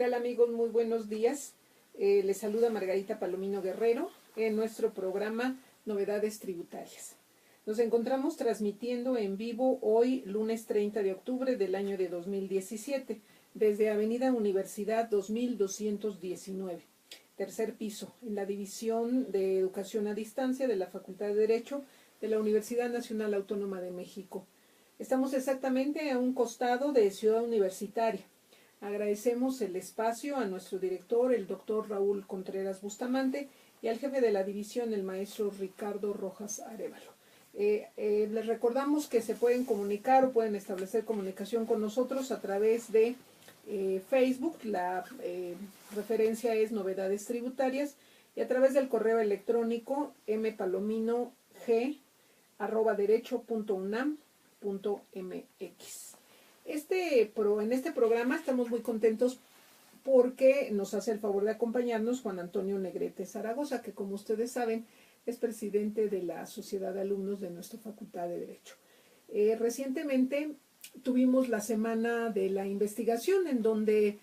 tal, amigos? Muy buenos días. Les saluda Margarita Palomino Guerrero en nuestro programa Novedades Tributarias. Nos encontramos transmitiendo en vivo hoy, lunes 30 de octubre del año de 2017, desde Avenida Universidad 2219, tercer piso, en la División de Educación a Distancia de la Facultad de Derecho de la Universidad Nacional Autónoma de México. Estamos exactamente a un costado de Ciudad Universitaria. Agradecemos el espacio a nuestro director, el doctor Raúl Contreras Bustamante, y al jefe de la división, el maestro Ricardo Rojas Arévalo. Les recordamos que se pueden comunicar o pueden establecer comunicación con nosotros a través de Facebook, la referencia es Novedades Tributarias, y a través del correo electrónico mpalomino@derecho.unam.mx. En este programa estamos muy contentos porque nos hace el favor de acompañarnos Juan Antonio Negrete Zaragoza, que como ustedes saben es presidente de la Sociedad de Alumnos de nuestra Facultad de Derecho. Recientemente tuvimos la Semana de la Investigación, en donde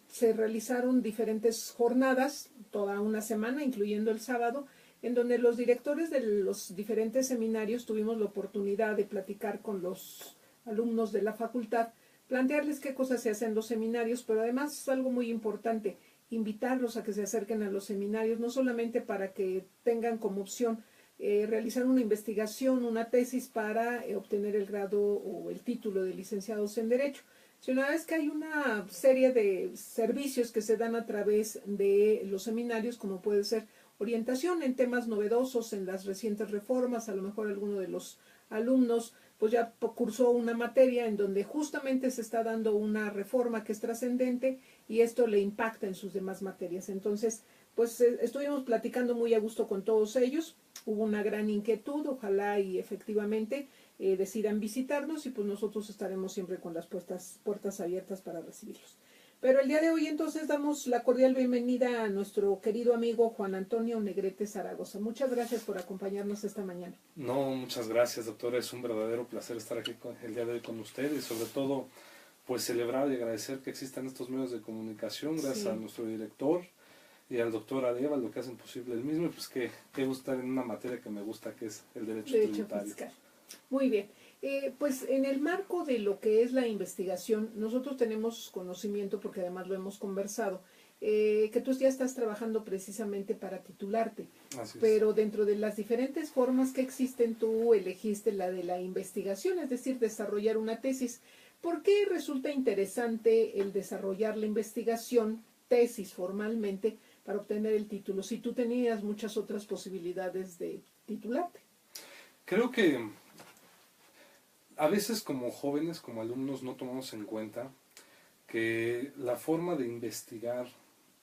se realizaron diferentes jornadas, toda una semana, incluyendo el sábado, en donde los directores de los diferentes seminarios tuvimos la oportunidad de platicar con los alumnos de la facultad, plantearles qué cosas se hacen en los seminarios, pero además algo muy importante, invitarlos a que se acerquen a los seminarios, no solamente para que tengan como opción realizar una investigación, una tesis para obtener el grado o el título de licenciados en Derecho, sino es que hay una serie de servicios que se dan a través de los seminarios, como puede ser orientación en temas novedosos, en las recientes reformas, a lo mejor alguno de los alumnos pues ya cursó una materia en donde justamente se está dando una reforma que es trascendente y esto le impacta en sus demás materias. Entonces, pues estuvimos platicando muy a gusto con todos ellos, hubo una gran inquietud, ojalá y efectivamente decidan visitarnos y pues nosotros estaremos siempre con las puertas abiertas para recibirlos. Pero el día de hoy entonces damos la cordial bienvenida a nuestro querido amigo Juan Antonio Negrete Zaragoza. Muchas gracias por acompañarnos esta mañana. No, muchas gracias, doctora. Es un verdadero placer estar aquí el día de hoy con ustedes y sobre todo pues celebrar y agradecer que existan estos medios de comunicación gracias a nuestro director y al doctor Arévalo, lo que hacen posible el mismo, y pues que gustar en una materia que me gusta, que es el derecho tributario. Fiscal. Muy bien. Pues en el marco de lo que es la investigación, nosotros tenemos conocimiento, porque además lo hemos conversado, que tú ya estás trabajando precisamente para titularte. Así es. Pero dentro de las diferentes formas que existen, tú elegiste la de la investigación, es decir, desarrollar una tesis. ¿Por qué resulta interesante el desarrollar la investigación, tesis formalmente, para obtener el título, si tú tenías muchas otras posibilidades de titularte? Creo que a veces como jóvenes, como alumnos, no tomamos en cuenta que la forma de investigar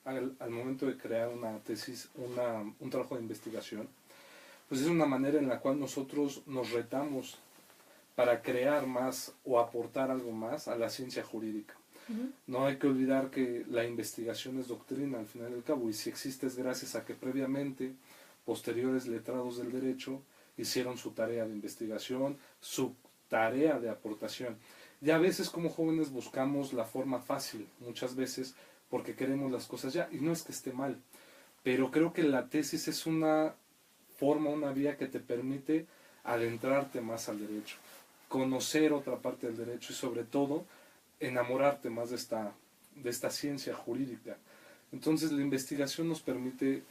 al momento de crear una tesis, un trabajo de investigación, pues es una manera en la cual nosotros nos retamos para crear más o aportar algo más a la ciencia jurídica. No hay que olvidar que la investigación es doctrina al final del cabo, y si existe es gracias a que previamente posteriores letrados del derecho hicieron su tarea de investigación, su tarea de aportación. Y a veces como jóvenes buscamos la forma fácil, muchas veces porque queremos las cosas ya, y no es que esté mal, pero creo que la tesis es una forma, una vía que te permite adentrarte más al derecho, conocer otra parte del derecho y sobre todo enamorarte más de esta ciencia jurídica. Entonces la investigación nos permite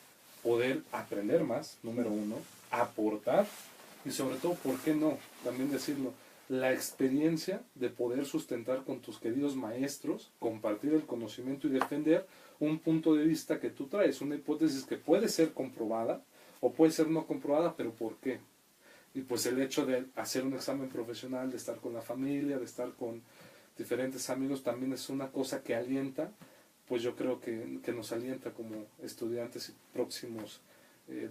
poder aprender más, número uno, aportar y sobre todo, ¿por qué no? También decirlo, la experiencia de poder sustentar con tus queridos maestros, compartir el conocimiento y defender un punto de vista que tú traes, una hipótesis que puede ser comprobada o puede ser no comprobada, pero ¿por qué? Y pues el hecho de hacer un examen profesional, de estar con la familia, de estar con diferentes amigos, también es una cosa que alienta, pues yo creo que nos alienta como estudiantes y próximos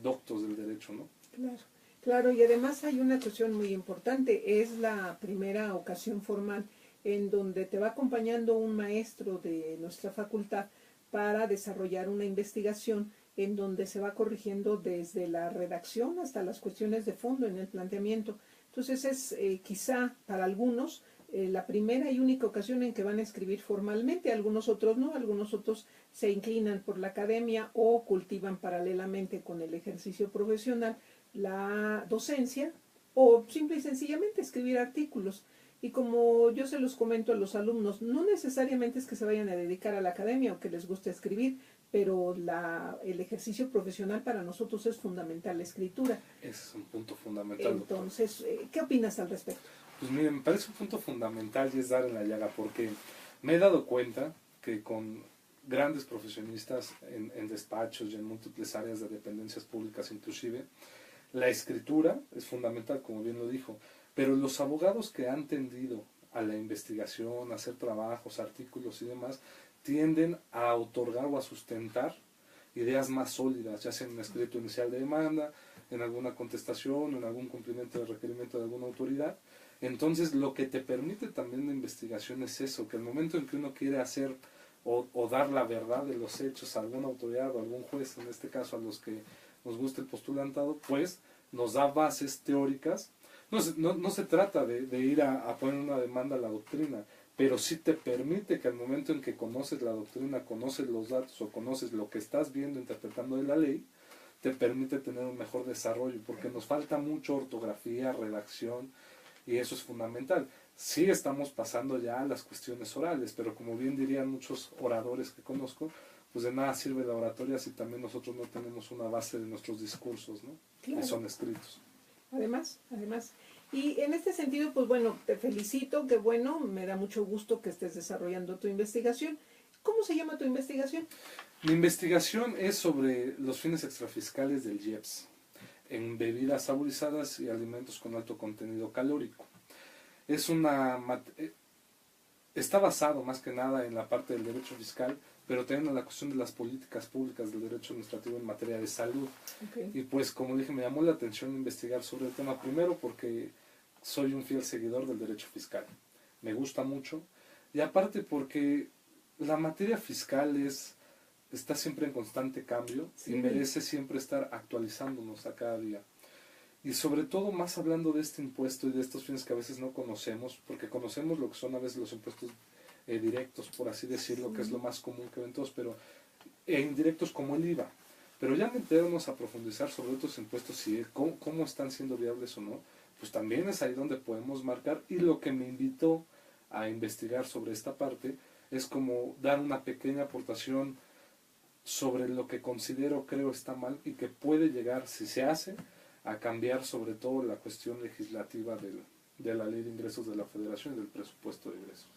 doctos del derecho, ¿no? Claro, claro, y además hay una cuestión muy importante, es la primera ocasión formal en donde te va acompañando un maestro de nuestra facultad para desarrollar una investigación en donde se va corrigiendo desde la redacción hasta las cuestiones de fondo en el planteamiento. Entonces es quizá para algunos la primera y única ocasión en que van a escribir formalmente. Algunos otros no, algunos otros se inclinan por la academia o cultivan paralelamente con el ejercicio profesional la docencia o simple y sencillamente escribir artículos. Y como yo se los comento a los alumnos, no necesariamente es que se vayan a dedicar a la academia o que les guste escribir, pero el ejercicio profesional para nosotros es fundamental, la escritura. Ese es un punto fundamental. Entonces, ¿qué opinas al respecto? Pues miren, me parece un punto fundamental y es dar en la llaga, porque me he dado cuenta que con grandes profesionistas en despachos y en múltiples áreas de dependencias públicas inclusive, la escritura es fundamental, como bien lo dijo, pero los abogados que han tendido a la investigación, a hacer trabajos, artículos y demás, tienden a otorgar o a sustentar ideas más sólidas, ya sea en un escrito inicial de demanda, en alguna contestación, en algún cumplimiento de requerimiento de alguna autoridad. Entonces, lo que te permite también la investigación es eso, que el momento en que uno quiere hacer o dar la verdad de los hechos a alguna autoridad o algún juez, en este caso a los que nos gusta el postulantado, pues nos da bases teóricas. No se trata de ir a poner una demanda a la doctrina, pero sí te permite que al momento en que conoces la doctrina, conoces los datos o conoces lo que estás viendo, interpretando de la ley, te permite tener un mejor desarrollo, porque nos falta mucho ortografía, redacción, y eso es fundamental. Sí estamos pasando ya a las cuestiones orales, pero como bien dirían muchos oradores que conozco, pues de nada sirve la oratoria si también nosotros no tenemos una base de nuestros discursos, ¿no? Claro. Que son escritos. Además. Y en este sentido, pues bueno, te felicito, que bueno, me da mucho gusto que estés desarrollando tu investigación. ¿Cómo se llama tu investigación? Mi investigación es sobre los fines extrafiscales del IEPS en bebidas saborizadas y alimentos con alto contenido calórico. Está basado más que nada en la parte del derecho fiscal, pero también en la cuestión de las políticas públicas del derecho administrativo en materia de salud. Okay. Y pues, como dije, me llamó la atención investigar sobre el tema, primero porque soy un fiel seguidor del derecho fiscal. Me gusta mucho. Y aparte porque la materia fiscal está siempre en constante cambio, sí, y merece siempre estar actualizándonos a cada día. Y sobre todo, más hablando de este impuesto y de estos fines que a veces no conocemos, porque conocemos lo que son a veces los impuestos directos, por así decirlo, sí, que es lo más común que ven todos, pero indirectos como el IVA. Pero ya meternos a profundizar sobre otros impuestos y cómo están siendo viables o no, pues también es ahí donde podemos marcar. Y lo que me invitó a investigar sobre esta parte es como dar una pequeña aportación sobre lo que creo está mal y que puede llegar, si se hace, a cambiar sobre todo la cuestión legislativa de la Ley de Ingresos de la Federación y del presupuesto de ingresos.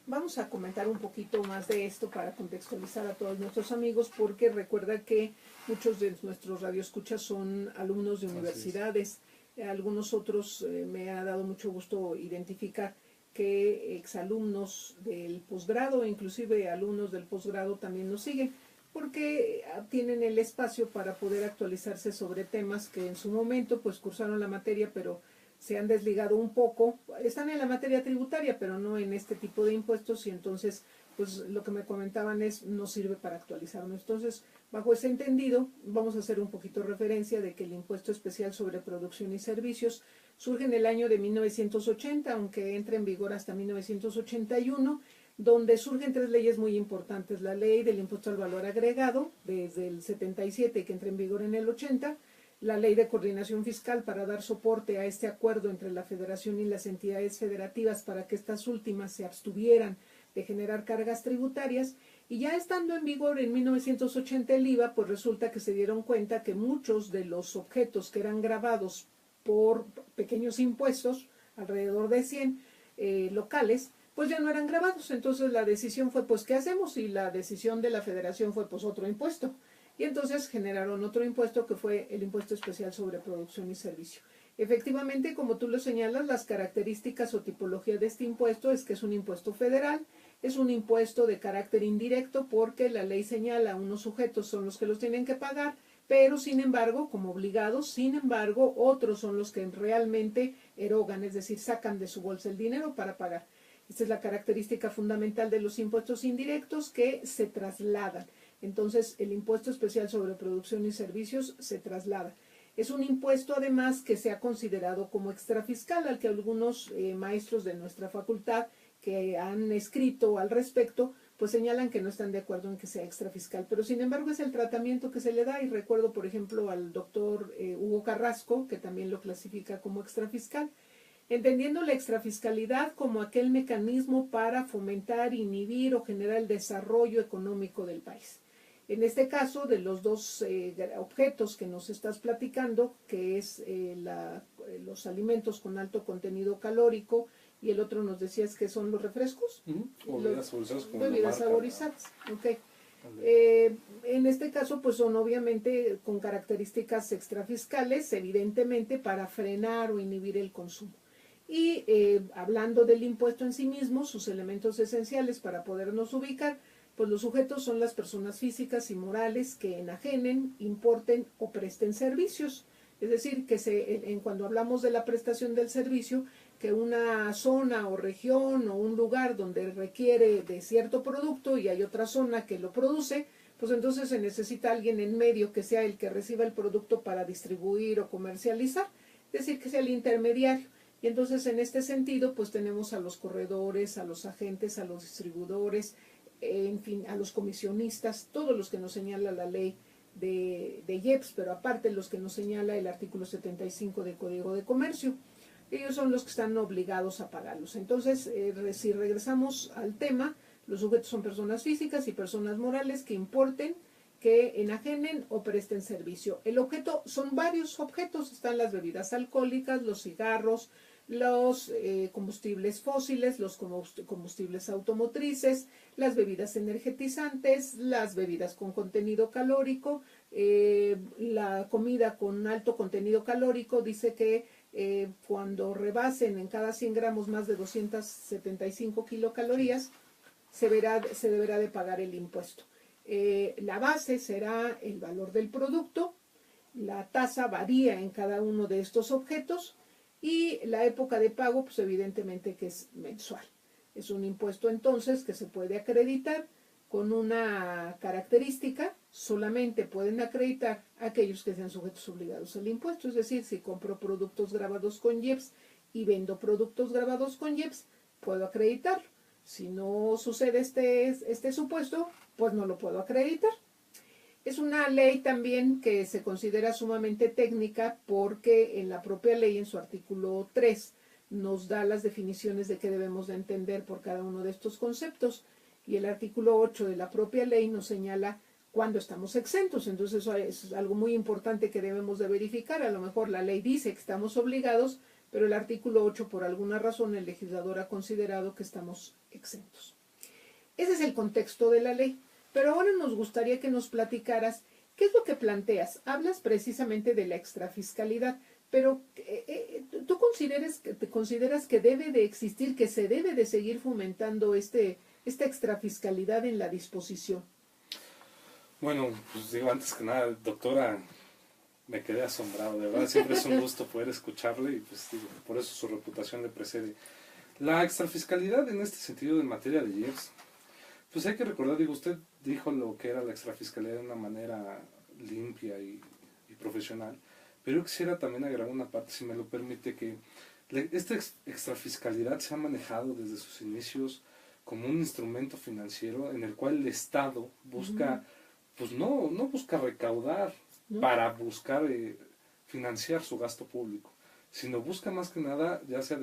Vamos a comentar un poquito más de esto para contextualizar a todos nuestros amigos, porque recuerda que muchos de nuestros radioescuchas son alumnos de universidades, algunos otros me ha dado mucho gusto identificar que exalumnos del posgrado, inclusive alumnos del posgrado también nos siguen, porque tienen el espacio para poder actualizarse sobre temas que en su momento pues cursaron la materia, pero se han desligado un poco, están en la materia tributaria, pero no en este tipo de impuestos, y entonces pues lo que me comentaban no sirve para actualizarnos. Entonces, bajo ese entendido, vamos a hacer un poquito referencia de que el impuesto especial sobre producción y servicios surge en el año de 1980, aunque entra en vigor hasta 1981, donde surgen tres leyes muy importantes: la ley del impuesto al valor agregado desde el 77, que entra en vigor en el 80, la ley de coordinación fiscal para dar soporte a este acuerdo entre la Federación y las entidades federativas para que estas últimas se abstuvieran de generar cargas tributarias, y ya estando en vigor en 1980 el IVA, pues resulta que se dieron cuenta que muchos de los objetos que eran gravados por pequeños impuestos, alrededor de 100 locales, pues ya no eran gravados. Entonces la decisión fue, pues, ¿qué hacemos? Y la decisión de la Federación fue, pues, otro impuesto. Y entonces generaron otro impuesto, que fue el impuesto especial sobre producción y servicio. Efectivamente, como tú lo señalas, las características o tipología de este impuesto es que es un impuesto federal, es un impuesto de carácter indirecto, porque la ley señala unos sujetos son los que los tienen que pagar, pero sin embargo, como obligados, sin embargo, otros son los que realmente erogan, es decir, sacan de su bolsa el dinero para pagar. Esta es la característica fundamental de los impuestos indirectos, que se trasladan. Entonces, el impuesto especial sobre producción y servicios se traslada. Es un impuesto además que se ha considerado como extrafiscal, al que algunos maestros de nuestra facultad que han escrito al respecto, pues señalan que no están de acuerdo en que sea extrafiscal, pero sin embargo es el tratamiento que se le da, y recuerdo por ejemplo al doctor Hugo Carrasco, que también lo clasifica como extrafiscal, entendiendo la extrafiscalidad como aquel mecanismo para fomentar, inhibir o generar el desarrollo económico del país. En este caso, de los dos objetos que nos estás platicando, que es los alimentos con alto contenido calórico, y el otro nos decías que son los refrescos. O bebidas saborizadas como bebidas la marca, saborizadas, ok. En este caso, pues son obviamente con características extrafiscales, evidentemente para frenar o inhibir el consumo. Y hablando del impuesto en sí mismo, sus elementos esenciales para podernos ubicar, pues los sujetos son las personas físicas y morales que enajenen, importen o presten servicios. Es decir, que cuando hablamos de la prestación del servicio, que una zona o región o un lugar donde requiere de cierto producto y hay otra zona que lo produce, pues entonces se necesita alguien en medio que sea el que reciba el producto para distribuir o comercializar, es decir, que sea el intermediario. Y entonces en este sentido, pues tenemos a los corredores, a los agentes, a los distribuidores, en fin, a los comisionistas, todos los que nos señala la ley de IEPS, pero aparte los que nos señala el artículo 75 del Código de Comercio. Ellos son los que están obligados a pagarlos. Entonces, si regresamos al tema, los sujetos son personas físicas y personas morales que importen, que enajenen o presten servicio. El objeto son varios objetos, están las bebidas alcohólicas, los cigarros, los combustibles fósiles, los combustibles automotrices, las bebidas energetizantes, las bebidas con contenido calórico, la comida con alto contenido calórico. Dice que cuando rebasen en cada 100 gramos más de 275 kilocalorías, se deberá de pagar el impuesto. La base será el valor del producto, la tasa varía en cada uno de estos objetos, y la época de pago, pues evidentemente que es mensual. Es un impuesto entonces que se puede acreditar con una característica: solamente pueden acreditar aquellos que sean sujetos obligados al impuesto. Es decir, si compro productos grabados con IEPS y vendo productos grabados con IEPS, puedo acreditarlo. Si no sucede este supuesto, pues no lo puedo acreditar. Es una ley también que se considera sumamente técnica, porque en la propia ley, en su artículo 3, nos da las definiciones de qué debemos de entender por cada uno de estos conceptos, y el artículo 8 de la propia ley nos señala cuándo estamos exentos. Entonces eso es algo muy importante que debemos de verificar. A lo mejor la ley dice que estamos obligados, pero el artículo 8, por alguna razón, el legislador ha considerado que estamos exentos. Ese es el contexto de la ley. Pero ahora nos gustaría que nos platicaras qué es lo que planteas. Hablas precisamente de la extrafiscalidad, pero ¿tú consideras que debe de existir, que se debe de seguir fomentando esta extrafiscalidad en la disposición? Bueno, pues digo, antes que nada, doctora, me quedé asombrado, de verdad, siempre es un gusto poder escucharle, y pues digo, por eso su reputación le precede. La extrafiscalidad en este sentido en materia de IEPS, pues hay que recordar, digo, usted dijo lo que era la extrafiscalidad de una manera limpia y profesional, pero yo quisiera también agregar una parte, si me lo permite, que esta extrafiscalidad se ha manejado desde sus inicios como un instrumento financiero en el cual el Estado busca, pues no busca recaudar para buscar financiar su gasto público, sino busca más que nada ya sea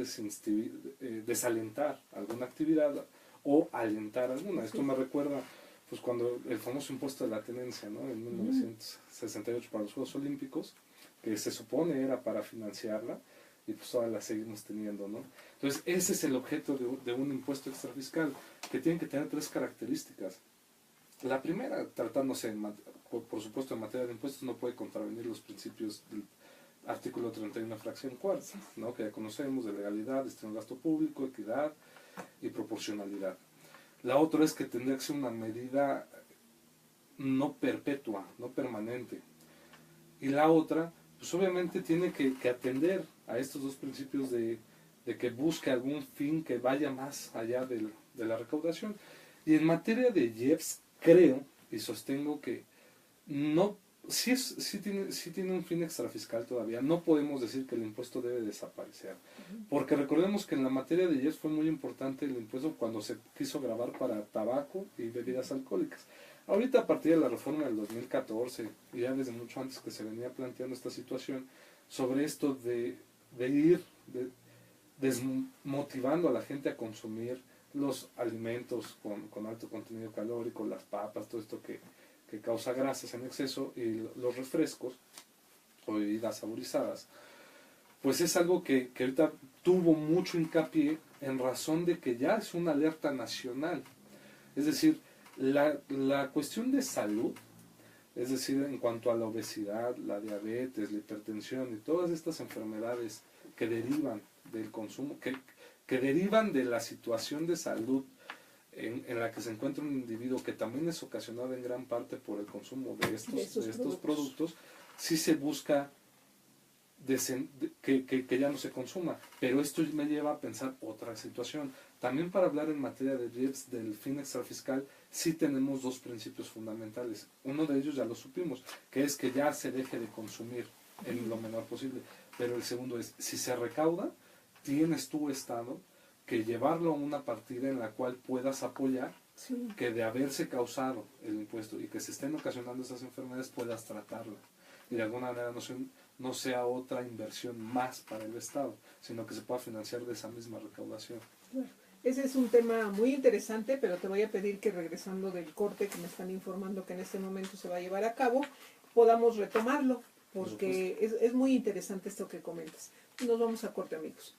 desalentar alguna actividad o alentar alguna. Esto me recuerda pues cuando el famoso impuesto de la tenencia, ¿no? En 1968 para los Juegos Olímpicos, que se supone era para financiarla, y pues ahora la seguimos teniendo, ¿no? Entonces ese es el objeto de un impuesto extrafiscal, que tiene que tener tres características. La primera, tratándose por supuesto en materia de impuestos, no puede contravenir los principios del artículo 31 fracción cuarta, ¿no? Que ya conocemos, de legalidad, destino de gasto público, equidad y proporcionalidad. La otra es que tendría que ser una medida no perpetua, no permanente. Y la otra, pues obviamente tiene que atender a estos dos principios de que busque algún fin que vaya más allá de la recaudación. Y en materia de IEPS, creo y sostengo que no sí tiene un fin extrafiscal todavía. No podemos decir que el impuesto debe desaparecer. Porque recordemos que en la materia de IEPS fue muy importante el impuesto cuando se quiso gravar para tabaco y bebidas alcohólicas. Ahorita, a partir de la reforma del 2014, y ya desde mucho antes que se venía planteando esta situación, sobre esto de ir desmotivando a la gente a consumir los alimentos con alto contenido calórico, las papas, todo esto que causa grasas en exceso, y los refrescos o bebidas saborizadas, pues es algo que ahorita tuvo mucho hincapié en razón de que ya es una alerta nacional. Es decir, la cuestión de salud, es decir, en cuanto a la obesidad, la diabetes, la hipertensión y todas estas enfermedades que derivan del consumo, que derivan de la situación de salud en la que se encuentra un individuo, que también es ocasionada en gran parte por el consumo de estos productos, sí se busca que ya no se consuma. Pero esto me lleva a pensar otra situación. También, para hablar en materia de IEPS, del fin extrafiscal, sí tenemos dos principios fundamentales. Uno de ellos ya lo supimos, que es que ya se deje de consumir en lo menor posible. Pero el segundo es, si se recauda, tienes tu Estado que llevarlo a una partida en la cual puedas apoyar, Sí. que de haberse causado el impuesto y que se estén ocasionando esas enfermedades, puedas tratarla. Y de alguna manera no sea otra inversión más para el Estado, sino que se pueda financiar de esa misma recaudación. Claro. Ese es un tema muy interesante, pero te voy a pedir que, regresando del corte que me están informando que en este momento se va a llevar a cabo, podamos retomarlo, porque es muy interesante esto que comentas. Nos vamos a corte, amigos.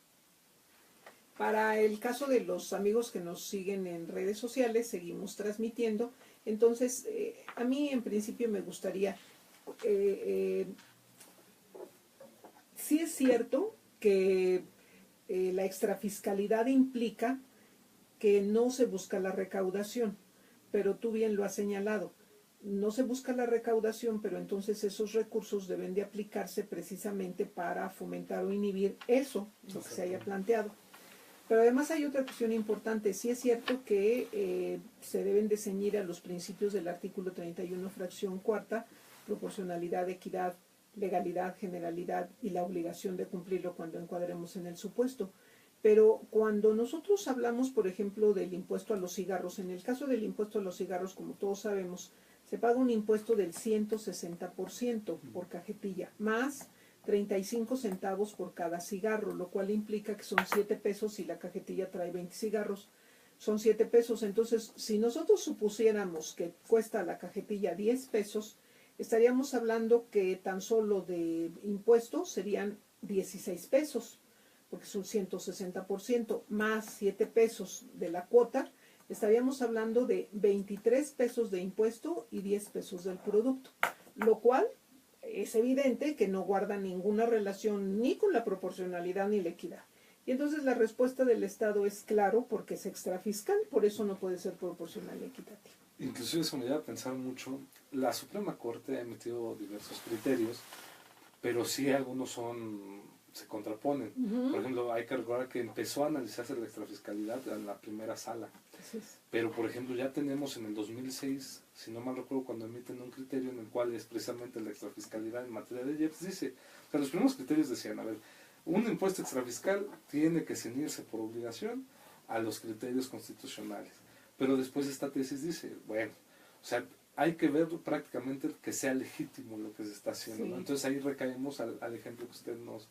Para el caso de los amigos que nos siguen en redes sociales, seguimos transmitiendo. Entonces, a mí en principio me gustaría, sí es cierto que la extrafiscalidad implica que no se busca la recaudación, pero tú bien lo has señalado. No se busca la recaudación, pero entonces esos recursos deben de aplicarse precisamente para fomentar o inhibir eso, lo que se haya planteado. Pero además hay otra cuestión importante. Sí es cierto que se deben de ceñir a los principios del artículo 31, fracción cuarta, proporcionalidad, equidad, legalidad, generalidad y la obligación de cumplirlo cuando encuadremos en el supuesto. Pero cuando nosotros hablamos, por ejemplo, del impuesto a los cigarros, en el caso del impuesto a los cigarros, como todos sabemos, se paga un impuesto del 160% por cajetilla, más 35 centavos por cada cigarro, lo cual implica que son 7 pesos si la cajetilla trae 20 cigarros, son 7 pesos. Entonces, si nosotros supusiéramos que cuesta la cajetilla 10 pesos, estaríamos hablando que tan solo de impuestos serían 16 pesos, porque es un 160%, más 7 pesos de la cuota, estaríamos hablando de 23 pesos de impuesto y 10 pesos del producto, lo cual es evidente que no guarda ninguna relación ni con la proporcionalidad ni la equidad. Y entonces la respuesta del Estado es claro, porque es extrafiscal, por eso no puede ser proporcional y equitativo. Inclusive eso me lleva a pensar mucho, la Suprema Corte ha emitido diversos criterios, pero sí algunos se contraponen. Por ejemplo, hay que recordar que empezó a analizarse la extrafiscalidad en la primera sala. Pero, por ejemplo, ya tenemos en el 2006, si no mal recuerdo, cuando emiten un criterio en el cual es precisamente la extrafiscalidad en materia de IEPS, dice, o sea, los primeros criterios decían, a ver, un impuesto extrafiscal tiene que ceñirse por obligación a los criterios constitucionales. Pero después esta tesis dice, bueno, o sea, hay que ver prácticamente que sea legítimo lo que se está haciendo, ¿no? Entonces ahí recaemos al ejemplo que usted nos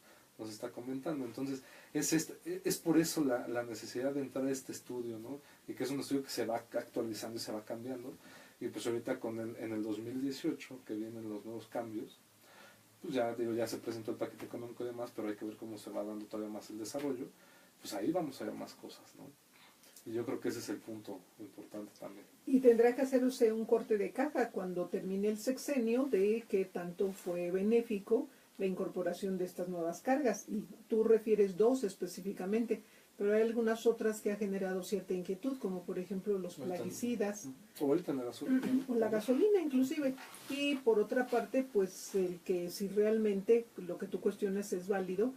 está comentando. Entonces es por eso la necesidad de entrar a este estudio, ¿no? Y que es un estudio que se va actualizando y se va cambiando. Y pues ahorita en el 2018, que vienen los nuevos cambios, pues ya se presentó el paquete económico y demás, pero hay que ver cómo se va dando todavía más el desarrollo. Pues ahí vamos a ver más cosas, ¿no? Y yo creo que ese es el punto importante también. Y tendrá que hacerse un corte de caja cuando termine el sexenio de qué tanto fue benéfico la incorporación de estas nuevas cargas. Y tú refieres dos específicamente, pero hay algunas otras que ha generado cierta inquietud, como por ejemplo los plaguicidas. O ahorita la gasolina. O la gasolina inclusive. Y por otra parte, pues el que si realmente lo que tú cuestionas es válido,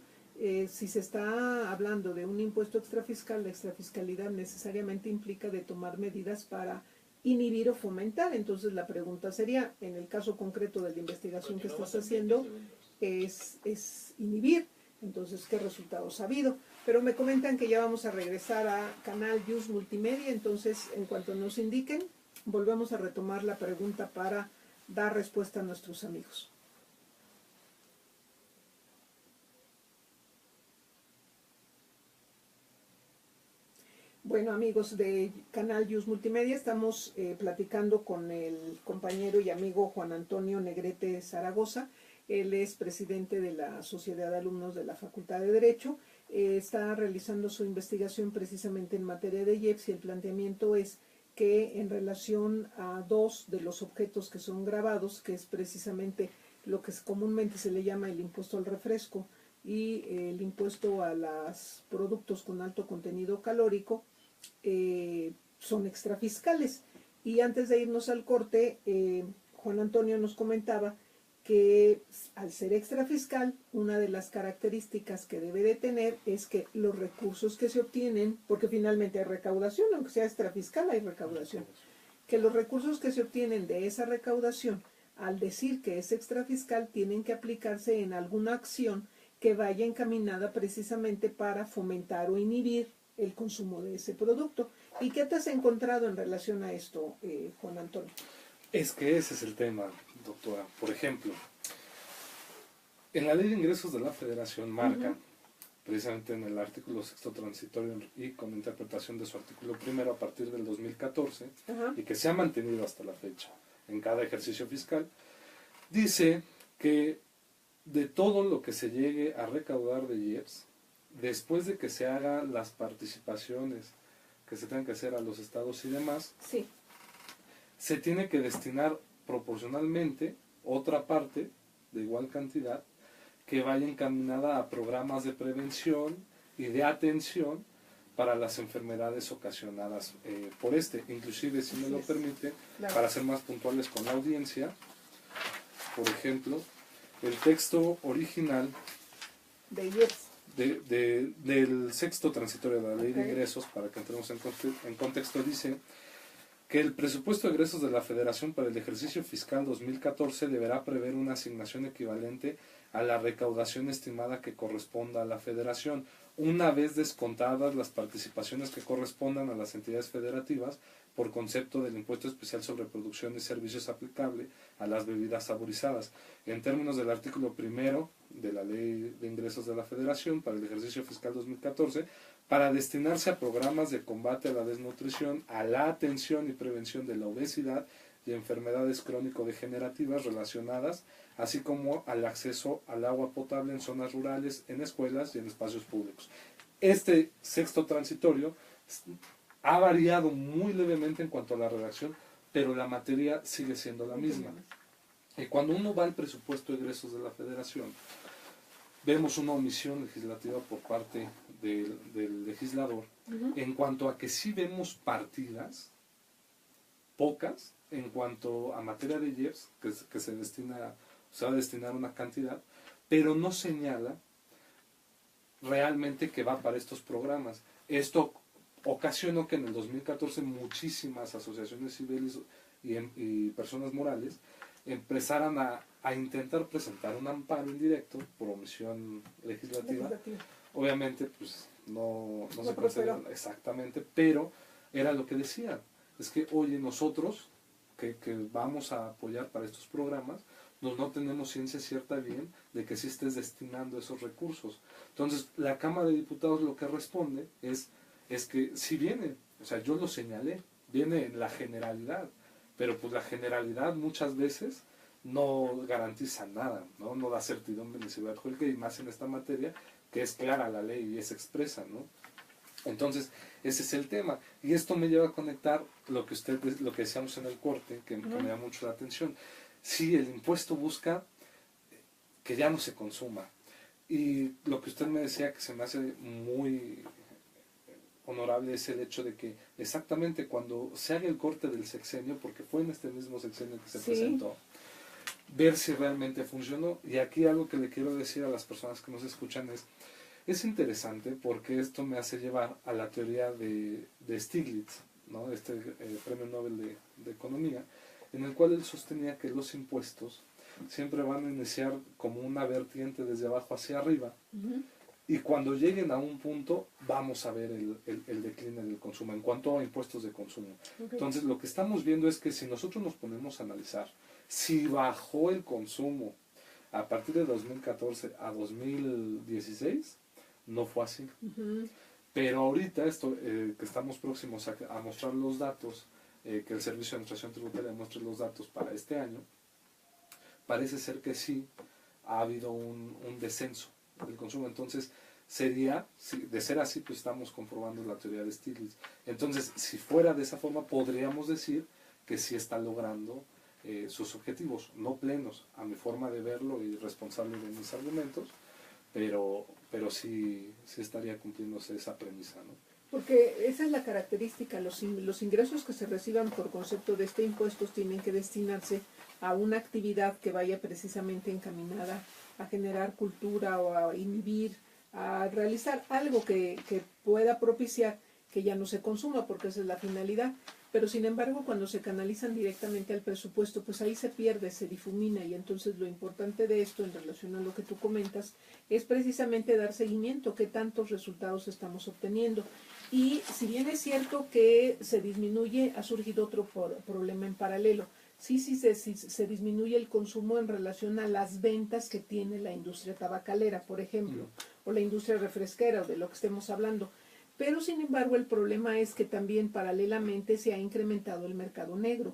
si se está hablando de un impuesto extrafiscal, la extrafiscalidad necesariamente implica de tomar medidas para inhibir o fomentar. Entonces la pregunta sería, en el caso concreto de la investigación que estás haciendo, es inhibir. Entonces, ¿qué resultados ha habido? Pero me comentan que ya vamos a regresar a Canal Yus Multimedia, entonces en cuanto nos indiquen, volvemos a retomar la pregunta para dar respuesta a nuestros amigos. Bueno, amigos de Canal Yus Multimedia, estamos platicando con el compañero y amigo Juan Antonio Negrete Zaragoza. Él es presidente de la Sociedad de Alumnos de la Facultad de Derecho. Está realizando su investigación precisamente en materia de IEPS y el planteamiento es que en relación a dos de los objetos que son grabados, que es precisamente lo que comúnmente se le llama el impuesto al refresco y el impuesto a los productos con alto contenido calórico, son extrafiscales. Y antes de irnos al corte, Juan Antonio nos comentaba que al ser extrafiscal, una de las características que debe de tener es que los recursos que se obtienen, porque finalmente hay recaudación, aunque sea extrafiscal hay recaudación, que los recursos que se obtienen de esa recaudación, al decir que es extrafiscal, tienen que aplicarse en alguna acción que vaya encaminada precisamente para fomentar o inhibir el consumo de ese producto. ¿Y qué te has encontrado en relación a esto, Juan Antonio? Es que ese es el tema, doctora. Por ejemplo, en la Ley de Ingresos de la Federación marca, precisamente en el artículo 6º transitorio y con interpretación de su artículo 1 a partir del 2014, y que se ha mantenido hasta la fecha en cada ejercicio fiscal, dice que de todo lo que se llegue a recaudar de IEPS, después de que se hagan las participaciones que se tengan que hacer a los estados y demás, sí, se tiene que destinar proporcionalmente otra parte de igual cantidad que vaya encaminada a programas de prevención y de atención para las enfermedades ocasionadas por inclusive, si me lo permite, claro, para ser más puntuales con la audiencia, por ejemplo, el texto original de IEPS, del 6º transitorio de la Ley de Ingresos, para que entremos en contexto, dice que el presupuesto de egresos de la Federación para el ejercicio fiscal 2014 deberá prever una asignación equivalente a la recaudación estimada que corresponda a la Federación, una vez descontadas las participaciones que correspondan a las entidades federativas por concepto del impuesto especial sobre producción y servicios aplicable a las bebidas saborizadas. En términos del artículo 1 de la Ley de Ingresos de la Federación para el ejercicio fiscal 2014, para destinarse a programas de combate a la desnutrición, a la atención y prevención de la obesidad y enfermedades crónico-degenerativas relacionadas, así como al acceso al agua potable en zonas rurales, en escuelas y en espacios públicos. Este 6º transitorio ha variado muy levemente en cuanto a la redacción, pero la materia sigue siendo la misma. Y cuando uno va al presupuesto de egresos de la Federación, vemos una omisión legislativa por parte del legislador en cuanto a que sí vemos partidas, pocas, en cuanto a materia de IEPS, que se va a destinar una cantidad, pero no señala realmente que va para estos programas. Esto ocasionó que en el 2014 muchísimas asociaciones civiles y personas morales empezaran a intentar presentar un amparo indirecto por omisión legislativa. Obviamente, pues no se considera exactamente, pero era lo que decían. Es que, oye, nosotros que vamos a apoyar para estos programas, no tenemos ciencia cierta bien de que sí estés destinando esos recursos. Entonces, la Cámara de Diputados lo que responde es que sí viene, o sea, yo lo señalé, viene en la generalidad, pero pues la generalidad muchas veces no garantiza nada, no da certidumbre ni seguridad jurídica, y más en esta materia que es clara la ley y es expresa, ¿no? Entonces, ese es el tema. Y esto me lleva a conectar lo que decíamos en el corte, que me da mucho la atención. Sí, el impuesto busca que ya no se consuma. Y lo que usted me decía que se me hace muy honorable es el hecho de que exactamente cuando se haga el corte del sexenio, porque fue en este mismo sexenio que se presentó, ver si realmente funcionó. Y aquí algo que le quiero decir a las personas que nos escuchan es interesante porque esto me hace llevar a la teoría de Stiglitz. ¿no? Premio Nobel de Economía, en el cual él sostenía que los impuestos siempre van a iniciar como una vertiente desde abajo hacia arriba, y cuando lleguen a un punto vamos a ver el decline del consumo en cuanto a impuestos de consumo. Okay. Entonces lo que estamos viendo es que si nosotros nos ponemos a analizar si bajó el consumo a partir de 2014 a 2016, no fue así. Pero ahorita que estamos próximos a mostrar los datos, que el Servicio de Administración Tributaria muestre los datos para este año, parece ser que sí ha habido un descenso del consumo. Entonces sería, de ser así, pues estamos comprobando la teoría de Stiglitz. Entonces, si fuera de esa forma, podríamos decir que sí está logrando sus objetivos, no plenos, a mi forma de verlo y responsable de mis argumentos, pero sí estaría cumpliéndose esa premisa, ¿no? Porque esa es la característica, los ingresos que se reciban por concepto de este impuesto tienen que destinarse a una actividad que vaya precisamente encaminada a generar cultura o a inhibir, a realizar algo que pueda propiciar que ya no se consuma, porque esa es la finalidad. Pero sin embargo, cuando se canalizan directamente al presupuesto, pues ahí se pierde, se difumina, y entonces lo importante de esto en relación a lo que tú comentas es precisamente dar seguimiento, qué tantos resultados estamos obteniendo. Y si bien es cierto que se disminuye, ha surgido otro problema en paralelo. Sí, se disminuye el consumo en relación a las ventas que tiene la industria tabacalera, por ejemplo, o la industria refresquera, o de lo que estemos hablando. Pero, sin embargo, el problema es que también paralelamente se ha incrementado el mercado negro.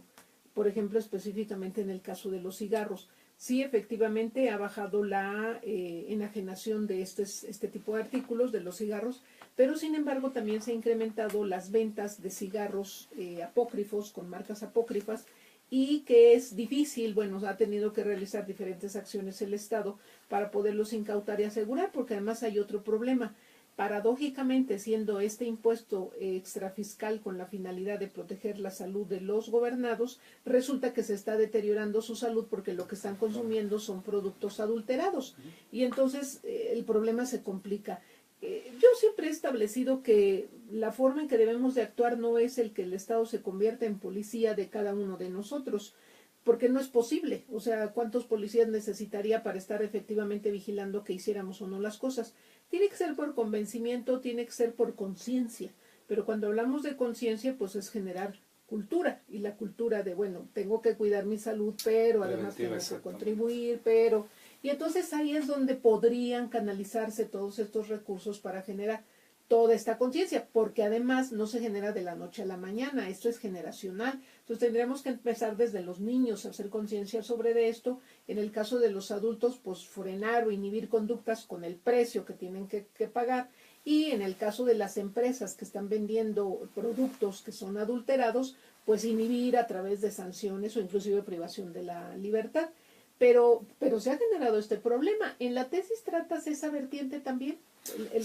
Por ejemplo, específicamente en el caso de los cigarros. Sí, efectivamente, ha bajado la enajenación de este tipo de artículos, de los cigarros, pero, sin embargo, también se han incrementado las ventas de cigarros apócrifos, con marcas apócrifas, y que es difícil, bueno, ha tenido que realizar diferentes acciones el Estado para poderlos incautar y asegurar, porque además hay otro problema. Paradójicamente, siendo este impuesto extrafiscal con la finalidad de proteger la salud de los gobernados, resulta que se está deteriorando su salud porque lo que están consumiendo son productos adulterados. Y entonces el problema se complica. Yo siempre he establecido que la forma en que debemos de actuar no es el que el Estado se convierta en policía de cada uno de nosotros, porque no es posible. O sea, ¿cuántos policías necesitaría para estar efectivamente vigilando que hiciéramos o no las cosas? Tiene que ser por convencimiento, tiene que ser por conciencia, pero cuando hablamos de conciencia, pues es generar cultura, y la cultura de, bueno, tengo que cuidar mi salud, pero además tengo que contribuir, pero... Y entonces ahí es donde podrían canalizarse todos estos recursos para generar toda esta conciencia, porque además no se genera de la noche a la mañana, esto es generacional. Entonces tendríamos que empezar desde los niños a hacer conciencia sobre esto. En el caso de los adultos, pues frenar o inhibir conductas con el precio que tienen que pagar. Y en el caso de las empresas que están vendiendo productos que son adulterados, pues inhibir a través de sanciones o inclusive privación de la libertad. Pero se ha generado este problema. ¿En la tesis tratas esa vertiente también?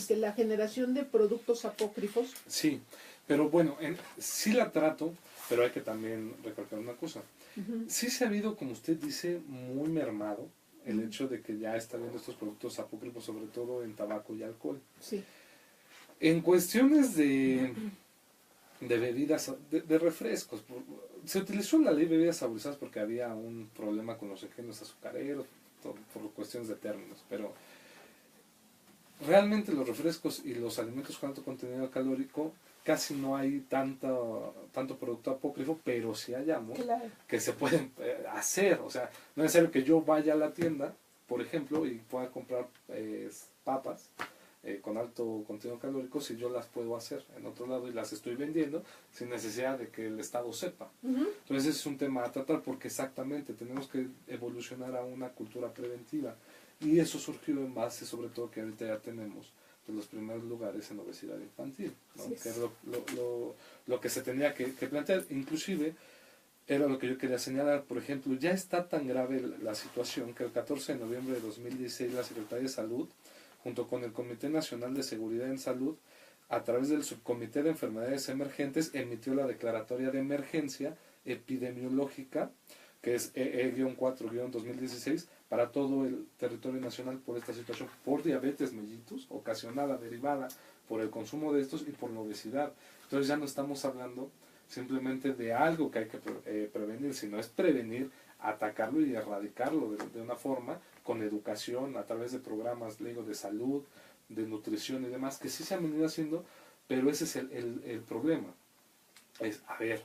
Que la generación de productos apócrifos. Sí, pero bueno, sí la trato, pero hay que también recalcar una cosa. Sí se ha habido, como usted dice, muy mermado el hecho de que ya está viendo estos productos apócrifos, sobre todo en tabaco y alcohol. Sí. En cuestiones de bebidas, de refrescos, se utilizó la ley de bebidas saborizadas porque había un problema con los ingenios azucareros, por cuestiones de términos, pero realmente los refrescos y los alimentos con alto contenido calórico casi no hay tanto producto apócrifo, pero sí hallamos que se pueden hacer. O sea, no es necesario que yo vaya a la tienda, por ejemplo, y pueda comprar papas con alto contenido calórico, si yo las puedo hacer en otro lado y las estoy vendiendo sin necesidad de que el Estado sepa. Entonces ese es un tema a tratar, porque exactamente tenemos que evolucionar a una cultura preventiva, y eso surgió en base sobre todo que ahorita ya tenemos pues, los primeros lugares en obesidad infantil, ¿no? Sí, que es lo que se tenía que plantear. Inclusive era lo que yo quería señalar. Por ejemplo, ya está tan grave la situación que el 14 de noviembre de 2016 la Secretaría de Salud, junto con el Comité Nacional de Seguridad en Salud, a través del Subcomité de Enfermedades Emergentes, emitió la declaratoria de emergencia epidemiológica, que es EE-4-2016, para todo el territorio nacional por esta situación, por diabetes mellitus, ocasionada, derivada por el consumo de estos y por la obesidad. Entonces ya no estamos hablando simplemente de algo que hay que prevenir, sino es prevenir, atacarlo y erradicarlo de una forma con educación, a través de programas, le digo, de salud, de nutrición y demás, que sí se han venido haciendo, pero ese es el problema. Es, a ver,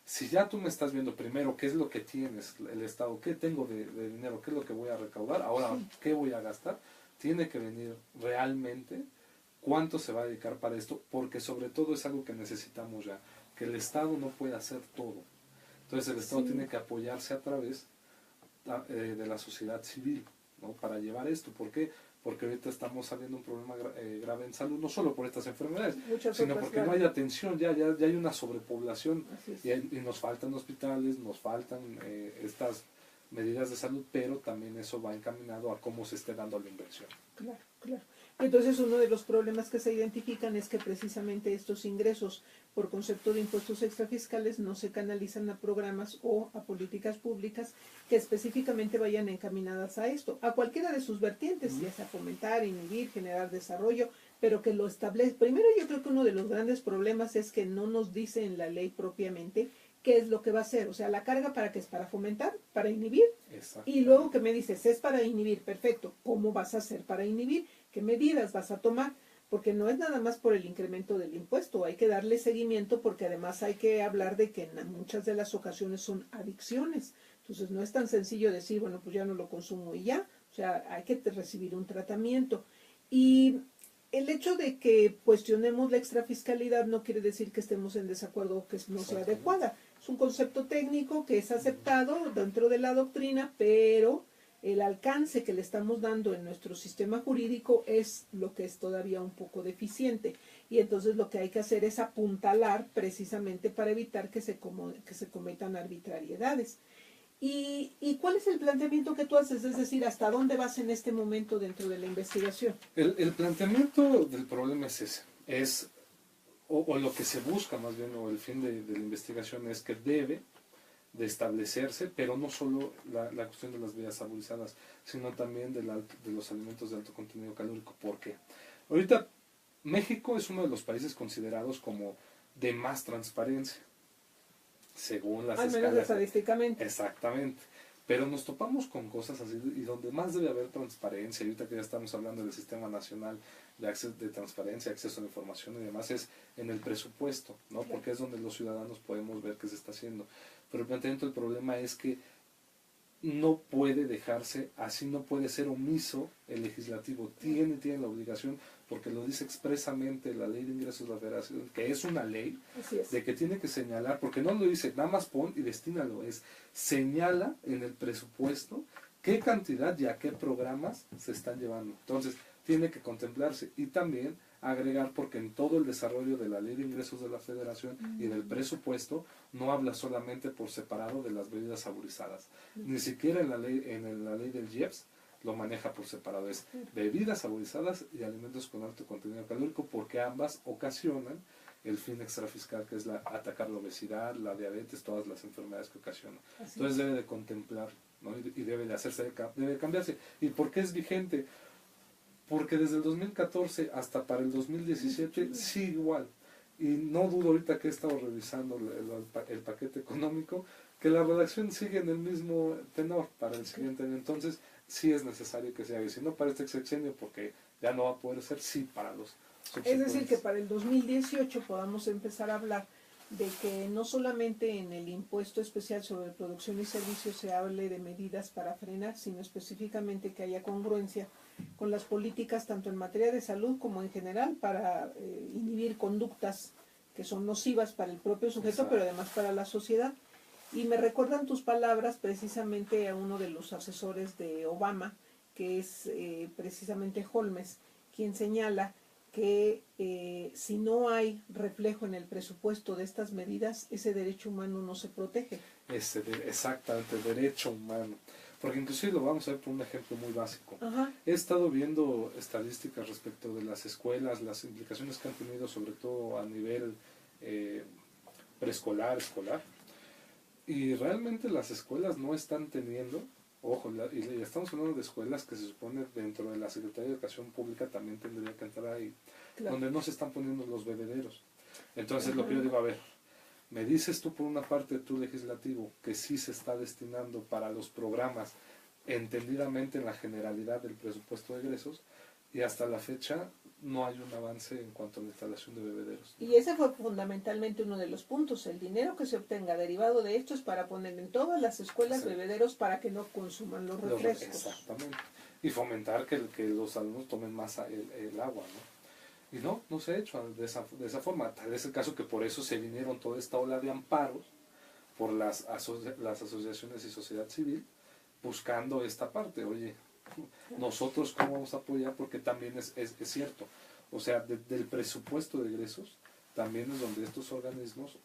si ya tú me estás viendo primero qué es lo que tienes, el Estado, qué tengo de dinero, qué es lo que voy a recaudar, ahora qué voy a gastar, tiene que venir realmente cuánto se va a dedicar para esto, porque sobre todo es algo que necesitamos ya, que el Estado no puede hacer todo. Entonces el Estado tiene que apoyarse a través de la sociedad civil, ¿no? Para llevar esto. ¿Por qué? Porque ahorita estamos saliendo un problema grave en salud, no solo por estas enfermedades, sino porque no hay atención, ya hay una sobrepoblación y nos faltan hospitales, nos faltan estas medidas de salud, pero también eso va encaminado a cómo se esté dando la inversión. Claro, claro. Entonces uno de los problemas que se identifican es que precisamente estos ingresos por concepto de impuestos extrafiscales no se canalizan a programas o a políticas públicas que específicamente vayan encaminadas a esto, a cualquiera de sus vertientes, ya sea fomentar, inhibir, generar desarrollo, pero que lo establezca. Primero yo creo que uno de los grandes problemas es que no nos dice en la ley propiamente qué es lo que va a hacer, o sea, la carga para qué es, para fomentar, para inhibir, y luego que me dices, es para inhibir, perfecto, ¿cómo vas a hacer para inhibir? ¿Qué medidas vas a tomar? Porque no es nada más por el incremento del impuesto, hay que darle seguimiento porque además hay que hablar de que en muchas de las ocasiones son adicciones, entonces no es tan sencillo decir, bueno, pues ya no lo consumo y ya, o sea, hay que recibir un tratamiento. Y el hecho de que cuestionemos la extrafiscalidad no quiere decir que estemos en desacuerdo o que no sea adecuada. Es un concepto técnico que es aceptado dentro de la doctrina, pero el alcance que le estamos dando en nuestro sistema jurídico es lo que es todavía un poco deficiente. Y entonces lo que hay que hacer es apuntalar precisamente para evitar que se cometan arbitrariedades. ¿Y cuál es el planteamiento que tú haces? Es decir, ¿hasta dónde vas en este momento dentro de la investigación? El planteamiento del problema es ese, o lo que se busca más bien, o el fin de la investigación es que debe de establecerse, pero no solo la cuestión de las bebidas saborizadas, sino también de los alimentos de alto contenido calórico. ¿Por qué? Ahorita México es uno de los países considerados como de más transparencia, según las escalas. Al menos estadísticamente. Exactamente. Pero nos topamos con cosas así, y donde más debe haber transparencia, y ahorita que ya estamos hablando del Sistema Nacional de Transparencia, Acceso a la Información y demás, es en el presupuesto, ¿no? Porque es donde los ciudadanos podemos ver qué se está haciendo. Pero el planteamiento del problema es que no puede dejarse así, no puede ser omiso el legislativo, tiene la obligación, porque lo dice expresamente la Ley de Ingresos de la Federación, que es una ley, de que tiene que señalar, porque no lo dice, nada más pon y destínalo, es señala en el presupuesto qué cantidad y a qué programas se están llevando. Entonces, tiene que contemplarse y también agregar, porque en todo el desarrollo de la Ley de Ingresos de la Federación y del presupuesto no habla solamente por separado de las bebidas saborizadas, ni siquiera en la ley del IEPS lo maneja por separado, es bebidas saborizadas y alimentos con alto contenido calórico, porque ambas ocasionan el fin extrafiscal, que es atacar la obesidad, la diabetes, todas las enfermedades que ocasionan. Entonces debe de contemplar, ¿no? Y debe de hacerse, debe de cambiarse. ¿Y por qué es vigente? Porque desde el 2014 hasta para el 2017 sigue igual. Y no dudo, ahorita que he estado revisando el paquete económico, que la redacción sigue en el mismo tenor para el siguiente año. Entonces sí es necesario que se haga. Si no para este sexenio, porque ya no va a poder ser, sí para los subsecuentes. Es decir, que para el 2018 podamos empezar a hablar de que no solamente en el impuesto especial sobre producción y servicios se hable de medidas para frenar, sino específicamente que haya congruencia con las políticas tanto en materia de salud como en general para inhibir conductas que son nocivas para el propio sujeto, pero además para la sociedad. Y me recuerdan tus palabras precisamente a uno de los asesores de Obama, que es precisamente Holmes, quien señala que si no hay reflejo en el presupuesto de estas medidas, ese derecho humano no se protege. Exactamente, derecho humano. Porque inclusive lo vamos a ver por un ejemplo muy básico. Ajá. He estado viendo estadísticas respecto de las escuelas, las implicaciones que han tenido sobre todo a nivel preescolar, escolar. Y realmente las escuelas no están teniendo, ojo, y estamos hablando de escuelas que se supone dentro de la Secretaría de Educación Pública también tendría que entrar ahí, donde no se están poniendo los bebederos. Entonces lo que yo digo, a ver, me dices tú por una parte de tu legislativo que sí se está destinando para los programas entendidamente en la generalidad del presupuesto de egresos, y hasta la fecha no hay un avance en cuanto a la instalación de bebederos. Y ese fue fundamentalmente uno de los puntos. El dinero que se obtenga derivado de esto es para poner en todas las escuelas bebederos para que no consuman los refrescos. Exactamente. Y fomentar que los alumnos tomen más el agua, ¿no? Y no se ha hecho de esa forma. Tal es el caso que por eso se vinieron toda esta ola de amparos por las asociaciones y sociedad civil buscando esta parte. Oye, nosotros cómo vamos a apoyar, porque también es cierto, o sea, del presupuesto de egresos también es donde estos organismos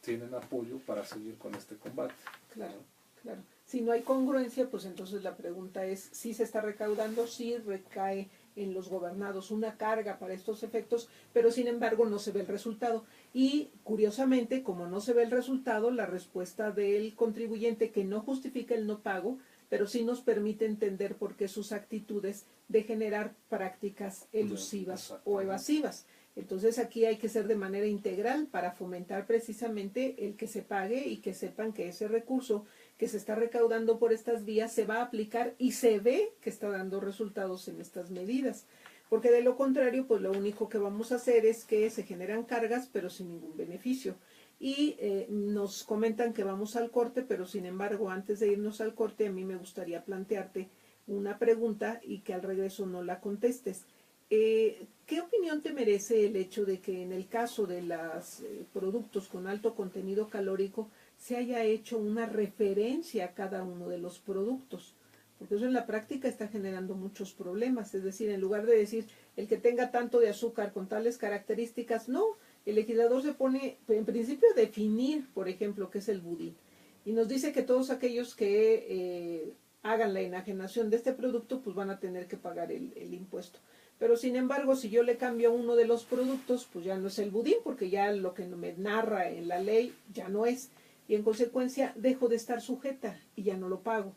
tienen apoyo para seguir con este combate. Claro, claro. Si no hay congruencia, pues entonces la pregunta es si se está recaudando, si recae en los gobernados una carga para estos efectos, pero sin embargo no se ve el resultado. Y curiosamente, como no se ve el resultado, la respuesta del contribuyente, que no justifica el no pago, pero sí nos permite entender por qué sus actitudes de generar prácticas elusivas o evasivas. Entonces aquí hay que ser de manera integral para fomentar precisamente el que se pague y que sepan que ese recurso que se está recaudando por estas vías se va a aplicar y se ve que está dando resultados en estas medidas. Porque de lo contrario, pues lo único que vamos a hacer es que se generan cargas pero sin ningún beneficio. Y nos comentan que vamos al corte, pero sin embargo, antes de irnos al corte, a mí me gustaría plantearte una pregunta y que al regreso no la contestes. ¿Qué opinión te merece el hecho de que en el caso de los productos con alto contenido calórico se haya hecho una referencia a cada uno de los productos? Porque eso en la práctica está generando muchos problemas. Es decir, en lugar de decir el que tenga tanto de azúcar con tales características, no. El legislador se pone, en principio, a definir, por ejemplo, qué es el budín. Y nos dice que todos aquellos que hagan la enajenación de este producto, pues van a tener que pagar el impuesto. Pero sin embargo, si yo le cambio uno de los productos, pues ya no es el budín, porque ya lo que me narra en la ley ya no es. Y en consecuencia, dejo de estar sujeta y ya no lo pago.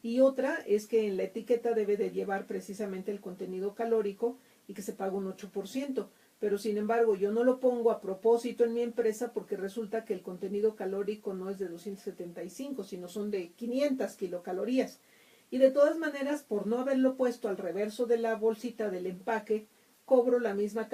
Y otra es que en la etiqueta debe de llevar precisamente el contenido calórico y que se paga un 8%. Pero sin embargo yo no lo pongo a propósito en mi empresa porque resulta que el contenido calórico no es de 275, sino son de 500 kilocalorías. Y de todas maneras, por no haberlo puesto al reverso de la bolsita del empaque, pago la misma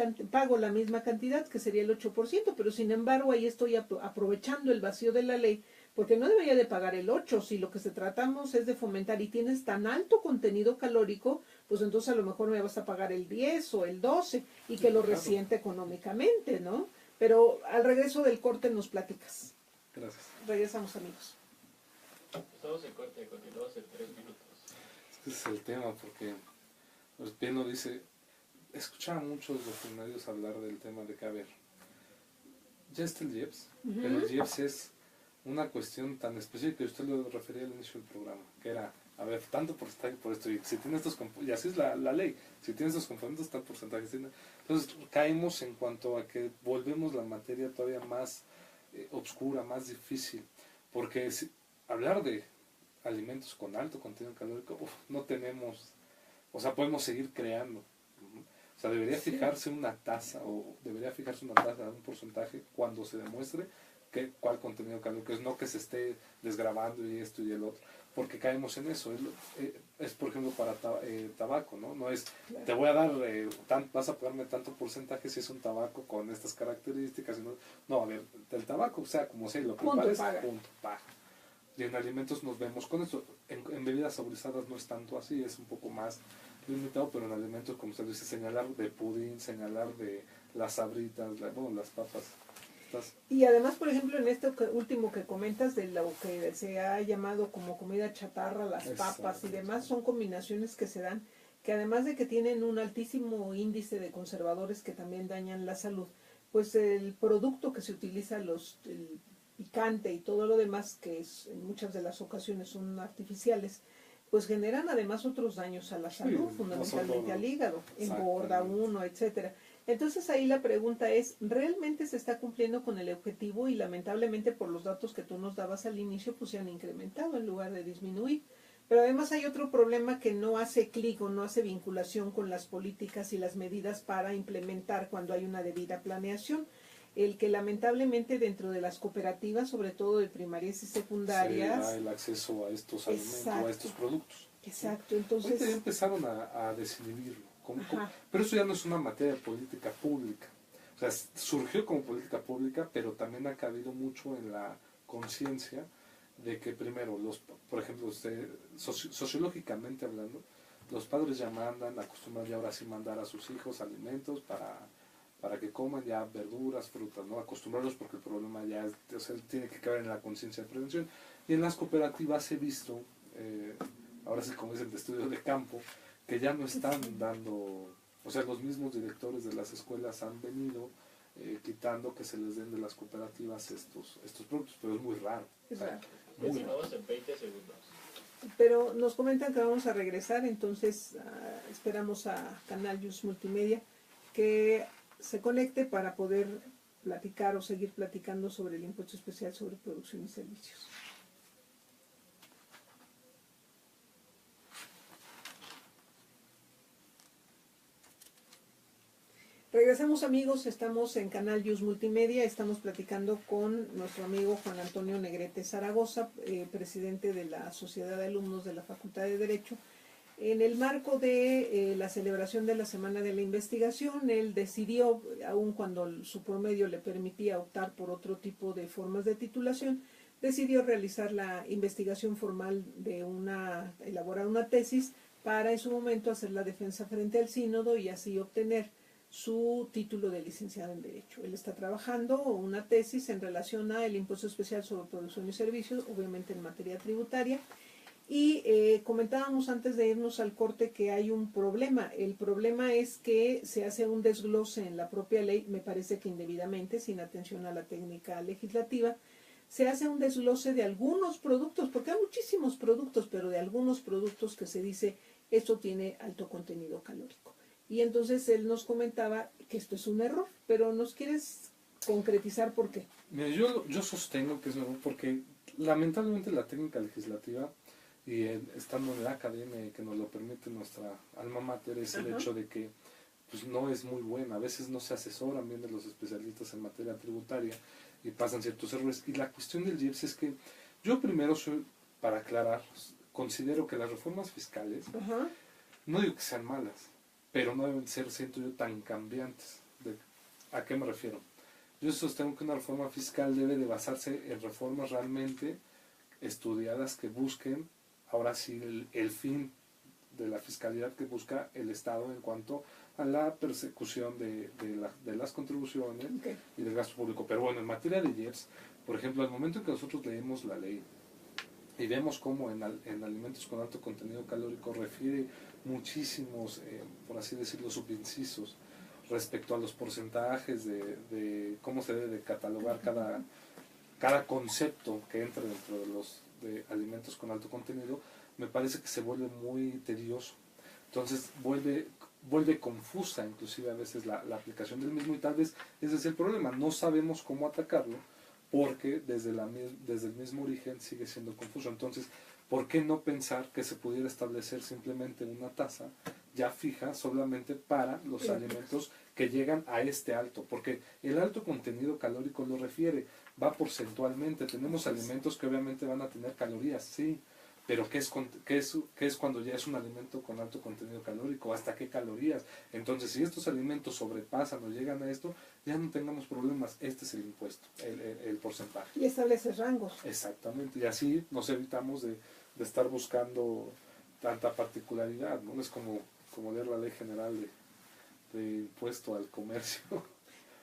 cantidad, que sería el 8%, pero sin embargo ahí estoy aprovechando el vacío de la ley, porque no debería de pagar el 8, si lo que se tratamos es de fomentar y tienes tan alto contenido calórico, pues entonces a lo mejor me vas a pagar el 10 o el 12 y que lo resiente económicamente, ¿no? Pero al regreso del corte nos platicas. Gracias. Regresamos, amigos. Estamos en corte, continuamos en 3 minutos. Ese es el tema, porque pues, bien lo dice, escuchaba muchos funcionarios hablar del tema de que, a ver, ya está el IEPS, pero el IEPS es una cuestión tan específica, y usted lo refería al inicio del programa, que era, a ver, tanto porcentaje por esto, y si tiene estos componentes, y así es la ley, si tiene estos componentes, tal porcentaje tiene. Entonces caemos en cuanto a que volvemos la materia todavía más obscura, más difícil, porque hablar de alimentos con alto contenido calórico, no tenemos, o sea, podemos seguir creando. O sea, debería fijarse una tasa, o debería fijarse una tasa de un porcentaje cuando se demuestre cuál contenido calórico es, no que se esté desgravando y esto y el otro, porque caemos en eso. Es por ejemplo para tabaco, no es, te voy a dar, vas a pagarme tanto porcentaje si es un tabaco con estas características, no, a ver, del tabaco, o sea, como sea, lo que pagues, punto, paga. Y en alimentos nos vemos con eso. En bebidas saborizadas no es tanto así, es un poco más limitado, pero en alimentos, como usted dice, señalar de pudín, señalar de las sabritas, las papas. Y además, por ejemplo, en este último que comentas de lo que se ha llamado como comida chatarra, las papas y demás, son combinaciones que se dan, que además de que tienen un altísimo índice de conservadores que también dañan la salud, pues el producto que se utiliza, el picante y todo lo demás, que en muchas de las ocasiones son artificiales, pues generan además otros daños a la salud, fundamentalmente al hígado, engorda uno, etcétera. Entonces ahí la pregunta es, ¿realmente se está cumpliendo con el objetivo? Y lamentablemente por los datos que tú nos dabas al inicio, pues se han incrementado en lugar de disminuir. Pero además hay otro problema que no hace clic o no hace vinculación con las políticas y las medidas para implementar cuando hay una debida planeación. el que lamentablemente dentro de las cooperativas, sobre todo de primarias y secundarias, se da el acceso a estos alimentos, a estos productos. Exacto, entonces... Ahorita ya empezaron a desinhibirlo, Ajá. pero eso ya no es una materia de política pública. O sea, surgió como política pública, pero también ha cabido mucho en la conciencia de que primero, por ejemplo, sociológicamente hablando, los padres ya mandan, acostumbran ya ahora sí mandar a sus hijos alimentos para que coman ya verduras, frutas, ¿no? Acostumbrarlos porque el problema ya o sea, tiene que caber en la conciencia de prevención. Y en las cooperativas he visto, ahora sí como dicen de estudio de campo, que ya no están dando, o sea, los mismos directores de las escuelas han venido quitando que se les den de las cooperativas estos productos, pero es muy raro. Es raro. Continuamos en 20 segundos. Pero nos comentan que vamos a regresar, entonces esperamos a Canal Yus Multimedia que se conecte para poder platicar o seguir platicando sobre el impuesto especial sobre producción y servicios. Regresamos, amigos, estamos en Canal Yus Multimedia, estamos platicando con nuestro amigo Juan Antonio Negrete Zaragoza, presidente de la Sociedad de Alumnos de la Facultad de Derecho. En el marco de la celebración de la Semana de la Investigación, él decidió, aun cuando su promedio le permitía optar por otro tipo de formas de titulación, decidió realizar la investigación formal de elaborar una tesis para en su momento hacer la defensa frente al sínodo y así obtener su título de licenciado en Derecho. Él está trabajando una tesis en relación al impuesto especial sobre producción y servicios, obviamente en materia tributaria, y comentábamos antes de irnos al corte que hay un problema. El problema es que se hace un desglose en la propia ley, me parece que indebidamente, sin atención a la técnica legislativa, se hace un desglose de algunos productos, porque hay muchísimos productos, pero de algunos productos que se dice, esto tiene alto contenido calórico. Y entonces él nos comentaba que esto es un error, pero ¿nos quieres concretizar por qué? Mira, yo sostengo que es un error porque lamentablemente la técnica legislativa y estando en la academia y que nos lo permite nuestra alma mater es el hecho de que pues no es muy buena, a veces no se asesoran bien de los especialistas en materia tributaria y pasan ciertos errores. Y la cuestión del IEPS es que yo primero para aclarar, considero que las reformas fiscales, no digo que sean malas, pero no deben ser, siento yo, tan cambiantes. ¿A qué me refiero? Yo sostengo que una reforma fiscal debe de basarse en reformas realmente estudiadas que busquen, ahora sí, el fin de la fiscalidad que busca el Estado en cuanto a la persecución de las contribuciones y del gasto público. Pero bueno, en materia de IEPS, por ejemplo, al momento en que nosotros leemos la ley y vemos cómo en alimentos con alto contenido calórico refiere muchísimos, por así decirlo, subincisos respecto a los porcentajes de cómo se debe de catalogar cada concepto que entra dentro de los alimentos con alto contenido, me parece que se vuelve muy tedioso. Entonces vuelve confusa inclusive a veces la aplicación del mismo y tal vez ese es el problema, no sabemos cómo atacarlo porque desde el mismo origen sigue siendo confuso. Entonces, ¿por qué no pensar que se pudiera establecer simplemente una tasa ya fija solamente para los alimentos que llegan a este alto? Porque el alto contenido calórico lo refiere, va porcentualmente. Tenemos alimentos que obviamente van a tener calorías, sí, pero ¿qué es cuando ya es un alimento con alto contenido calórico? ¿Hasta qué calorías? Entonces, si estos alimentos sobrepasan o llegan a esto, ya no tengamos problemas. Este es el impuesto, el porcentaje. Y establece rangos. Exactamente, y así nos evitamos de estar buscando tanta particularidad, ¿no? Es como leer la ley general de impuesto al comercio.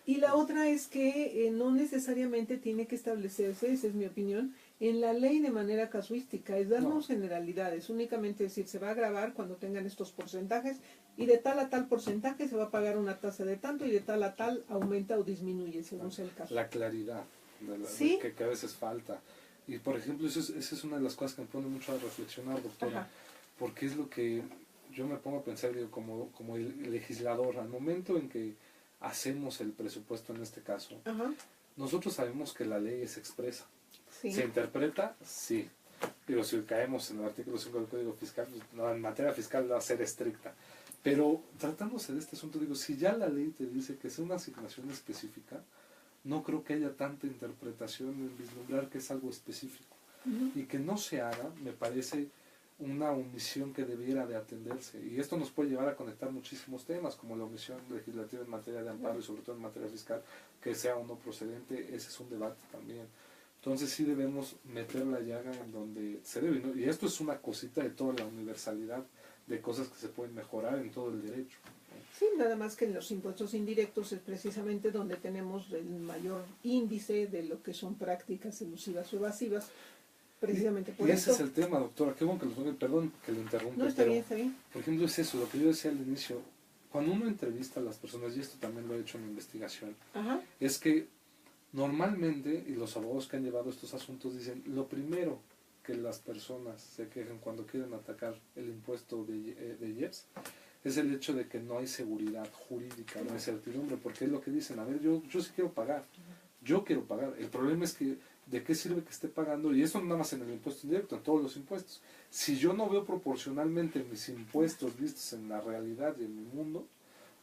Y la otra es que no necesariamente tiene que establecerse, esa es mi opinión, en la ley de manera casuística, es darnos generalidades, únicamente decir, se va a gravar cuando tengan estos porcentajes y de tal a tal porcentaje se va a pagar una tasa de tanto y de tal a tal aumenta o disminuye, según sea el caso. La claridad ¿Sí? que a veces falta. Y por ejemplo, esa es una de las cosas que me pone mucho a reflexionar, doctora, porque es lo que yo me pongo a pensar, digo, como el legislador, al momento en que hacemos el presupuesto en este caso, nosotros sabemos que la ley es expresa. Sí. ¿Se interpreta? Sí. Digo, si caemos en el artículo 5 del Código Fiscal, no, en materia fiscal va a ser estricta. Pero tratándose de este asunto, digo, si ya la ley te dice que es una asignación específica, no creo que haya tanta interpretación en vislumbrar que es algo específico. Y que no se haga, me parece una omisión que debiera de atenderse. Y esto nos puede llevar a conectar muchísimos temas, como la omisión legislativa en materia de amparo y sobre todo en materia fiscal, que sea o no procedente, ese es un debate también. Entonces sí debemos meter la llaga en donde se debe, ¿no? Y esto es una cosita de toda la universalidad de cosas que se pueden mejorar en todo el derecho. Sí, nada más que en los impuestos indirectos es precisamente donde tenemos el mayor índice de lo que son prácticas elusivas o evasivas, precisamente por y ese esto. es el tema, doctora, qué bueno que lo toque, perdón que lo interrumpa. No, está pero, bien, está bien. por ejemplo, es eso, lo que yo decía al inicio, cuando uno entrevista a las personas, y esto también lo he hecho en mi investigación, Ajá. es que normalmente, y los abogados que han llevado estos asuntos dicen, lo primero que las personas se quejan cuando quieren atacar el impuesto de IEPS es el hecho de que no hay seguridad jurídica, no hay certidumbre, porque es lo que dicen, a ver, yo sí quiero pagar, yo quiero pagar, el problema es que ¿de qué sirve que esté pagando? Y eso no nada más en el impuesto indirecto, en todos los impuestos. Si yo no veo proporcionalmente mis impuestos vistos en la realidad y en mi mundo,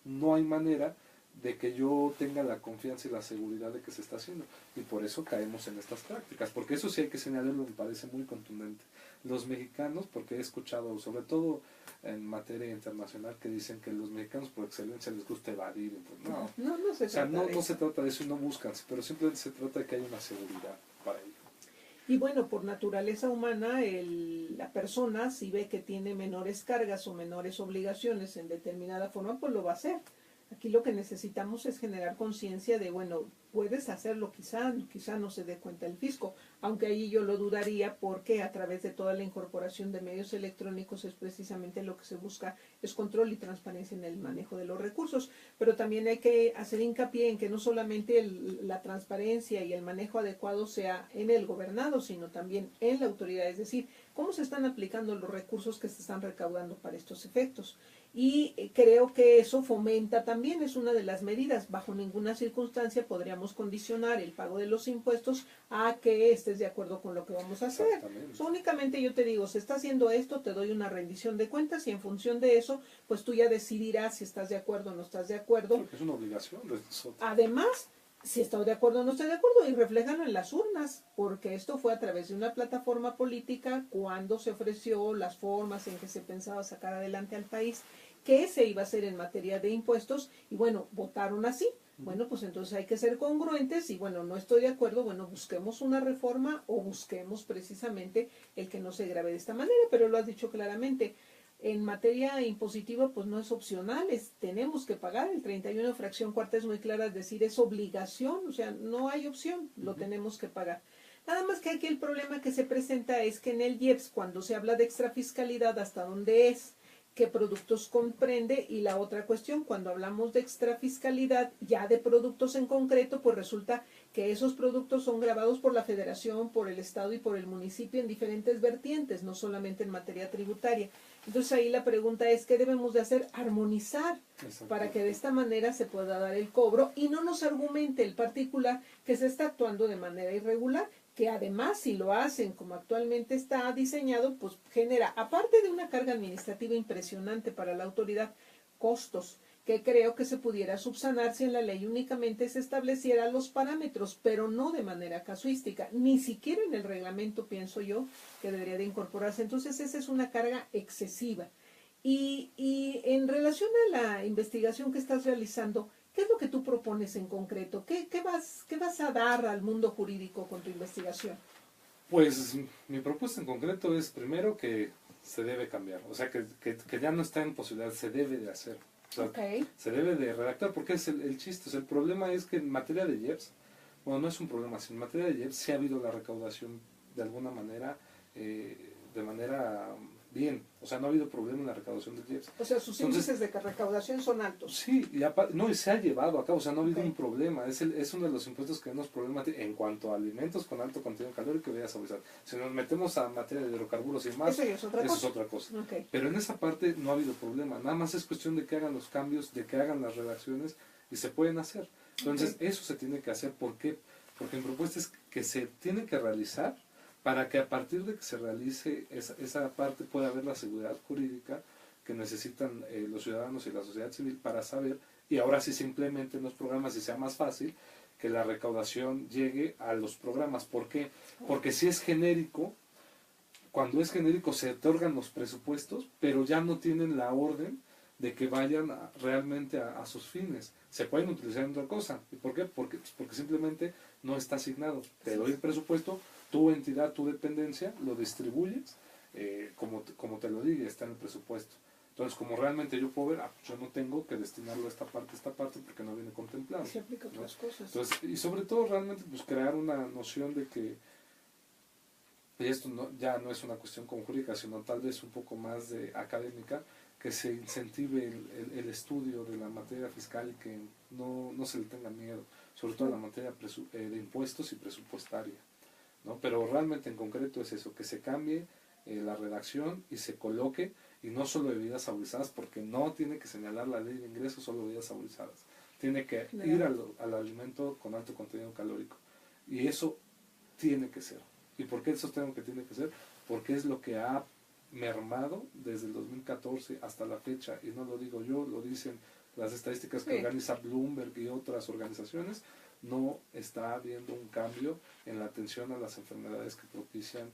no hay manera de que yo tenga la confianza y la seguridad de que se está haciendo. Y por eso caemos en estas prácticas, porque eso sí hay que señalarlo, me parece muy contundente. Los mexicanos, porque he escuchado, sobre todo en materia internacional, que dicen que los mexicanos por excelencia les gusta evadir. Entonces, No se o sea, trata de no eso. se trata de eso y no buscan, pero simplemente se trata de que haya una seguridad para ello. Y bueno, por naturaleza humana, la persona, si ve que tiene menores cargas o menores obligaciones en determinada forma, pues lo va a hacer. Aquí lo que necesitamos es generar conciencia de, bueno, puedes hacerlo quizá no se dé cuenta el fisco, aunque ahí yo lo dudaría porque a través de toda la incorporación de medios electrónicos es precisamente lo que se busca, es control y transparencia en el manejo de los recursos, pero también hay que hacer hincapié en que no solamente la transparencia y el manejo adecuado sea en el gobernado, sino también en la autoridad, es decir, cómo se están aplicando los recursos que se están recaudando para estos efectos. Y creo que eso fomenta también, es una de las medidas. Bajo ninguna circunstancia podríamos condicionar el pago de los impuestos a que estés de acuerdo con lo que vamos a hacer. Únicamente yo te digo, se está haciendo esto, te doy una rendición de cuentas y en función de eso, pues tú ya decidirás si estás de acuerdo o no estás de acuerdo. Porque es una obligación de nosotros. Además, si estoy de acuerdo o no estoy de acuerdo, y reflejarlo en las urnas, porque esto fue a través de una plataforma política cuando se ofreció las formas en que se pensaba sacar adelante al país, qué se iba a hacer en materia de impuestos, y bueno, votaron así. Bueno, pues entonces hay que ser congruentes y bueno, no estoy de acuerdo, bueno, busquemos una reforma o busquemos precisamente el que no se grave de esta manera, pero lo has dicho claramente. En materia impositiva, pues no es opcional, tenemos que pagar. El 31 fracción cuarta es muy clara, es decir, es obligación, o sea, no hay opción, lo tenemos que pagar. Nada más que aquí el problema que se presenta es que en el IEPS, cuando se habla de extrafiscalidad, ¿hasta dónde es? ¿Qué productos comprende? Y la otra cuestión, cuando hablamos de extrafiscalidad, ya de productos en concreto, pues resulta que esos productos son gravados por la federación, por el estado y por el municipio en diferentes vertientes, no solamente en materia tributaria. Entonces ahí la pregunta es, ¿qué debemos de hacer? Armonizar para que de esta manera se pueda dar el cobro y no nos argumente el particular que se está actuando de manera irregular, que además si lo hacen como actualmente está diseñado, pues genera, aparte de una carga administrativa impresionante para la autoridad, costos que creo que se pudiera subsanar si en la ley únicamente se establecieran los parámetros, pero no de manera casuística, ni siquiera en el reglamento pienso yo que debería de incorporarse. Entonces esa es una carga excesiva. Y en relación a la investigación que estás realizando, ¿qué es lo que tú propones en concreto? ¿Qué vas a dar al mundo jurídico con tu investigación? Pues mi propuesta en concreto es primero que se debe cambiar, o sea que ya no está en posibilidad, se debe de hacer. O sea, se debe de redactar porque es el chiste. O sea, el problema es que en materia de IEPS, bueno, no es un problema, sino en materia de IEPS sí ha habido la recaudación de alguna manera, de manera bien. O sea, no ha habido problema en la recaudación del IEPS. O sea, sus índices de recaudación son altos. Sí, y se ha llevado a cabo, o sea, no ha habido un problema. Es uno de los impuestos que menos problema tiene en cuanto a alimentos con alto contenido calórico y saborizar. Si nos metemos a materia de hidrocarburos y más, eso es otra cosa. Pero en esa parte no ha habido problema. Nada más es cuestión de que hagan los cambios, de que hagan las redacciones y se pueden hacer. Entonces, eso se tiene que hacer. ¿Por qué? Porque en propuestas que se tienen que realizar para que a partir de que se realice esa parte pueda haber la seguridad jurídica que necesitan los ciudadanos y la sociedad civil para saber, y ahora sí se implementen los programas y sea más fácil, que la recaudación llegue a los programas. ¿Por qué? Porque si es genérico, cuando es genérico se otorgan los presupuestos, pero ya no tienen la orden de que vayan realmente a sus fines. Se pueden utilizar en otra cosa. ¿Y por qué? Porque simplemente no está asignado. Te doy el presupuesto, tu entidad, tu dependencia, lo distribuyes como te lo diga, está en el presupuesto. Entonces, como realmente yo puedo ver, yo no tengo que destinarlo a esta parte, porque no viene contemplado. Se aplica otras cosas. Entonces, y sobre todo realmente pues crear una noción de que, y esto ya no es una cuestión como jurídica, sino tal vez un poco más de académica, que se incentive el estudio de la materia fiscal y que no se le tenga miedo, sobre todo a la materia de impuestos y presupuestaria, ¿no? Pero realmente en concreto es eso, que se cambie la redacción y se coloque, y no solo bebidas saborizadas, porque no tiene que señalar la ley de ingresos solo bebidas saborizadas, tiene que ir al alimento con alto contenido calórico, y eso tiene que ser. ¿Y por qué eso tiene que ser? Porque es lo que ha mermado desde el 2014 hasta la fecha, y no lo digo yo, lo dicen las estadísticas que organiza Bloomberg y otras organizaciones. No está habiendo un cambio en la atención a las enfermedades que propician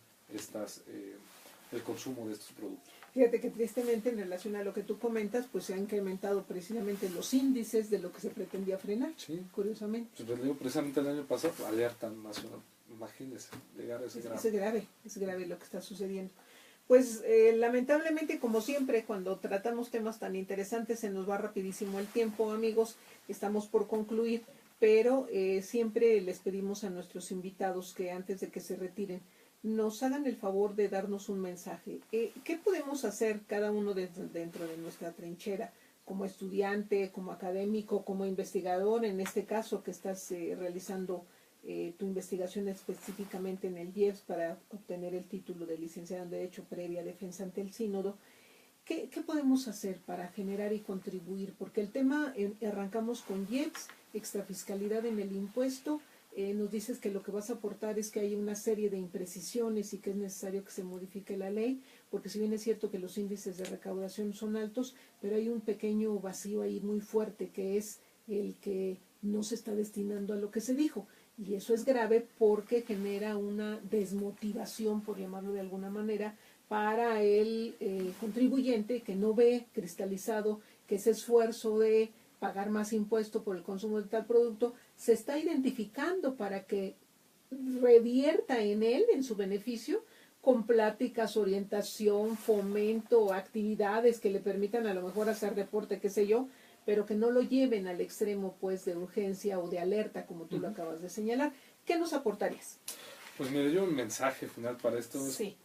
el consumo de estos productos. Fíjate que tristemente, en relación a lo que tú comentas, pues se han incrementado precisamente los índices de lo que se pretendía frenar, sí, curiosamente. Pues digo, precisamente el año pasado, alerta nacional, imagínense, llegar a ese grado. Es grave lo que está sucediendo. Pues lamentablemente, como siempre, cuando tratamos temas tan interesantes se nos va rapidísimo el tiempo, amigos. Estamos por concluir, pero siempre les pedimos a nuestros invitados que antes de que se retiren nos hagan el favor de darnos un mensaje. ¿Qué podemos hacer cada uno dentro de nuestra trinchera? Como estudiante, como académico, como investigador, en este caso que estás realizando tu investigación específicamente en el IES para obtener el título de licenciado en Derecho previa defensa ante el Sínodo. ¿Qué podemos hacer para generar y contribuir? Porque el tema, arrancamos con IEPS, extrafiscalidad en el impuesto. Nos dices que lo que vas a aportar es que hay una serie de imprecisiones y que es necesario que se modifique la ley, porque si bien es cierto que los índices de recaudación son altos, pero hay un pequeño vacío ahí muy fuerte, que es el que no se está destinando a lo que se dijo. Y eso es grave porque genera una desmotivación, por llamarlo de alguna manera, para el contribuyente que no ve cristalizado que ese esfuerzo de pagar más impuesto por el consumo de tal producto se está identificando para que revierta en él, en su beneficio, con pláticas, orientación, fomento, actividades que le permitan a lo mejor hacer deporte, qué sé yo, pero que no lo lleven al extremo pues de urgencia o de alerta, como tú lo acabas de señalar. ¿Qué nos aportarías? Pues mire, yo un mensaje final para esto es, sí,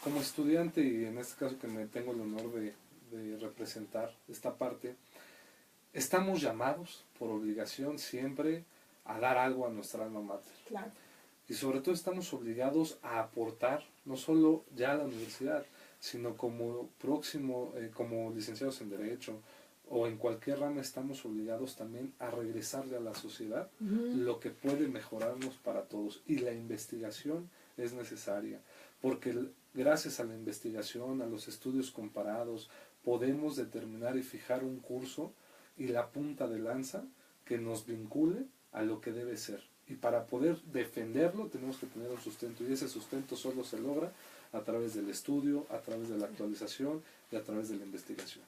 como estudiante, y en este caso que me tengo el honor de representar esta parte, estamos llamados por obligación siempre a dar algo a nuestra alma mater. claro. Y sobre todo estamos obligados a aportar, no solo ya a la universidad, sino como como licenciados en Derecho o en cualquier rama, estamos obligados también a regresarle a la sociedad lo que puede mejorarnos para todos. Y la investigación es necesaria, porque gracias a la investigación, a los estudios comparados, podemos determinar y fijar un curso y la punta de lanza que nos vincule a lo que debe ser. Y para poder defenderlo tenemos que tener un sustento, y ese sustento solo se logra a través del estudio, a través de la actualización y a través de la investigación.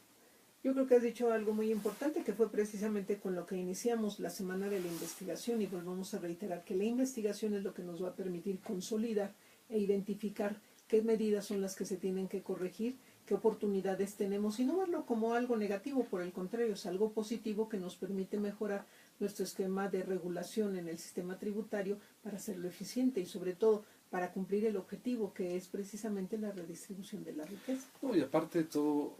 Yo creo que has dicho algo muy importante, que fue precisamente con lo que iniciamos la semana de la investigación, y volvemos a reiterar que la investigación es lo que nos va a permitir consolidar e identificar qué medidas son las que se tienen que corregir, qué oportunidades tenemos, y no verlo como algo negativo, por el contrario, es algo positivo que nos permite mejorar nuestro esquema de regulación en el sistema tributario para hacerlo eficiente y sobre todo para cumplir el objetivo, que es precisamente la redistribución de la riqueza. No, y aparte de todo,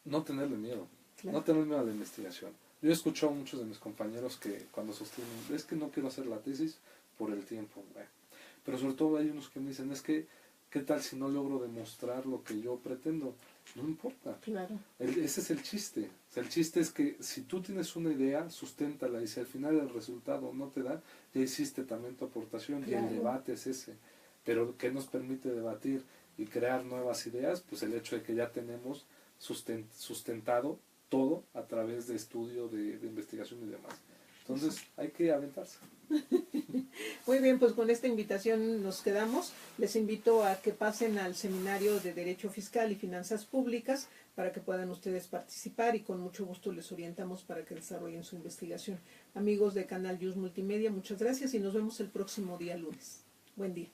no tenerle miedo, Claro. no tenerle miedo a la investigación. Yo he escuchado a muchos de mis compañeros que cuando sostienen, es que no quiero hacer la tesis por el tiempo, pero sobre todo hay unos que me dicen, es que, ¿qué tal si no logro demostrar lo que yo pretendo? No importa. Claro. Ese es el chiste. O sea, el chiste es que si tú tienes una idea, susténtala, y si al final el resultado no te da, ya hiciste también tu aportación. Claro. Y el debate es ese. Pero ¿qué nos permite debatir y crear nuevas ideas? Pues el hecho de que ya tenemos sustentado todo a través de estudio, de investigación y demás. Entonces hay que aventarse. Muy bien, pues con esta invitación nos quedamos. Les invito a que pasen al seminario de Derecho Fiscal y Finanzas Públicas para que puedan ustedes participar y con mucho gusto les orientamos para que desarrollen su investigación. Amigos de Canal Yus Multimedia, muchas gracias y nos vemos el próximo día lunes. Buen día.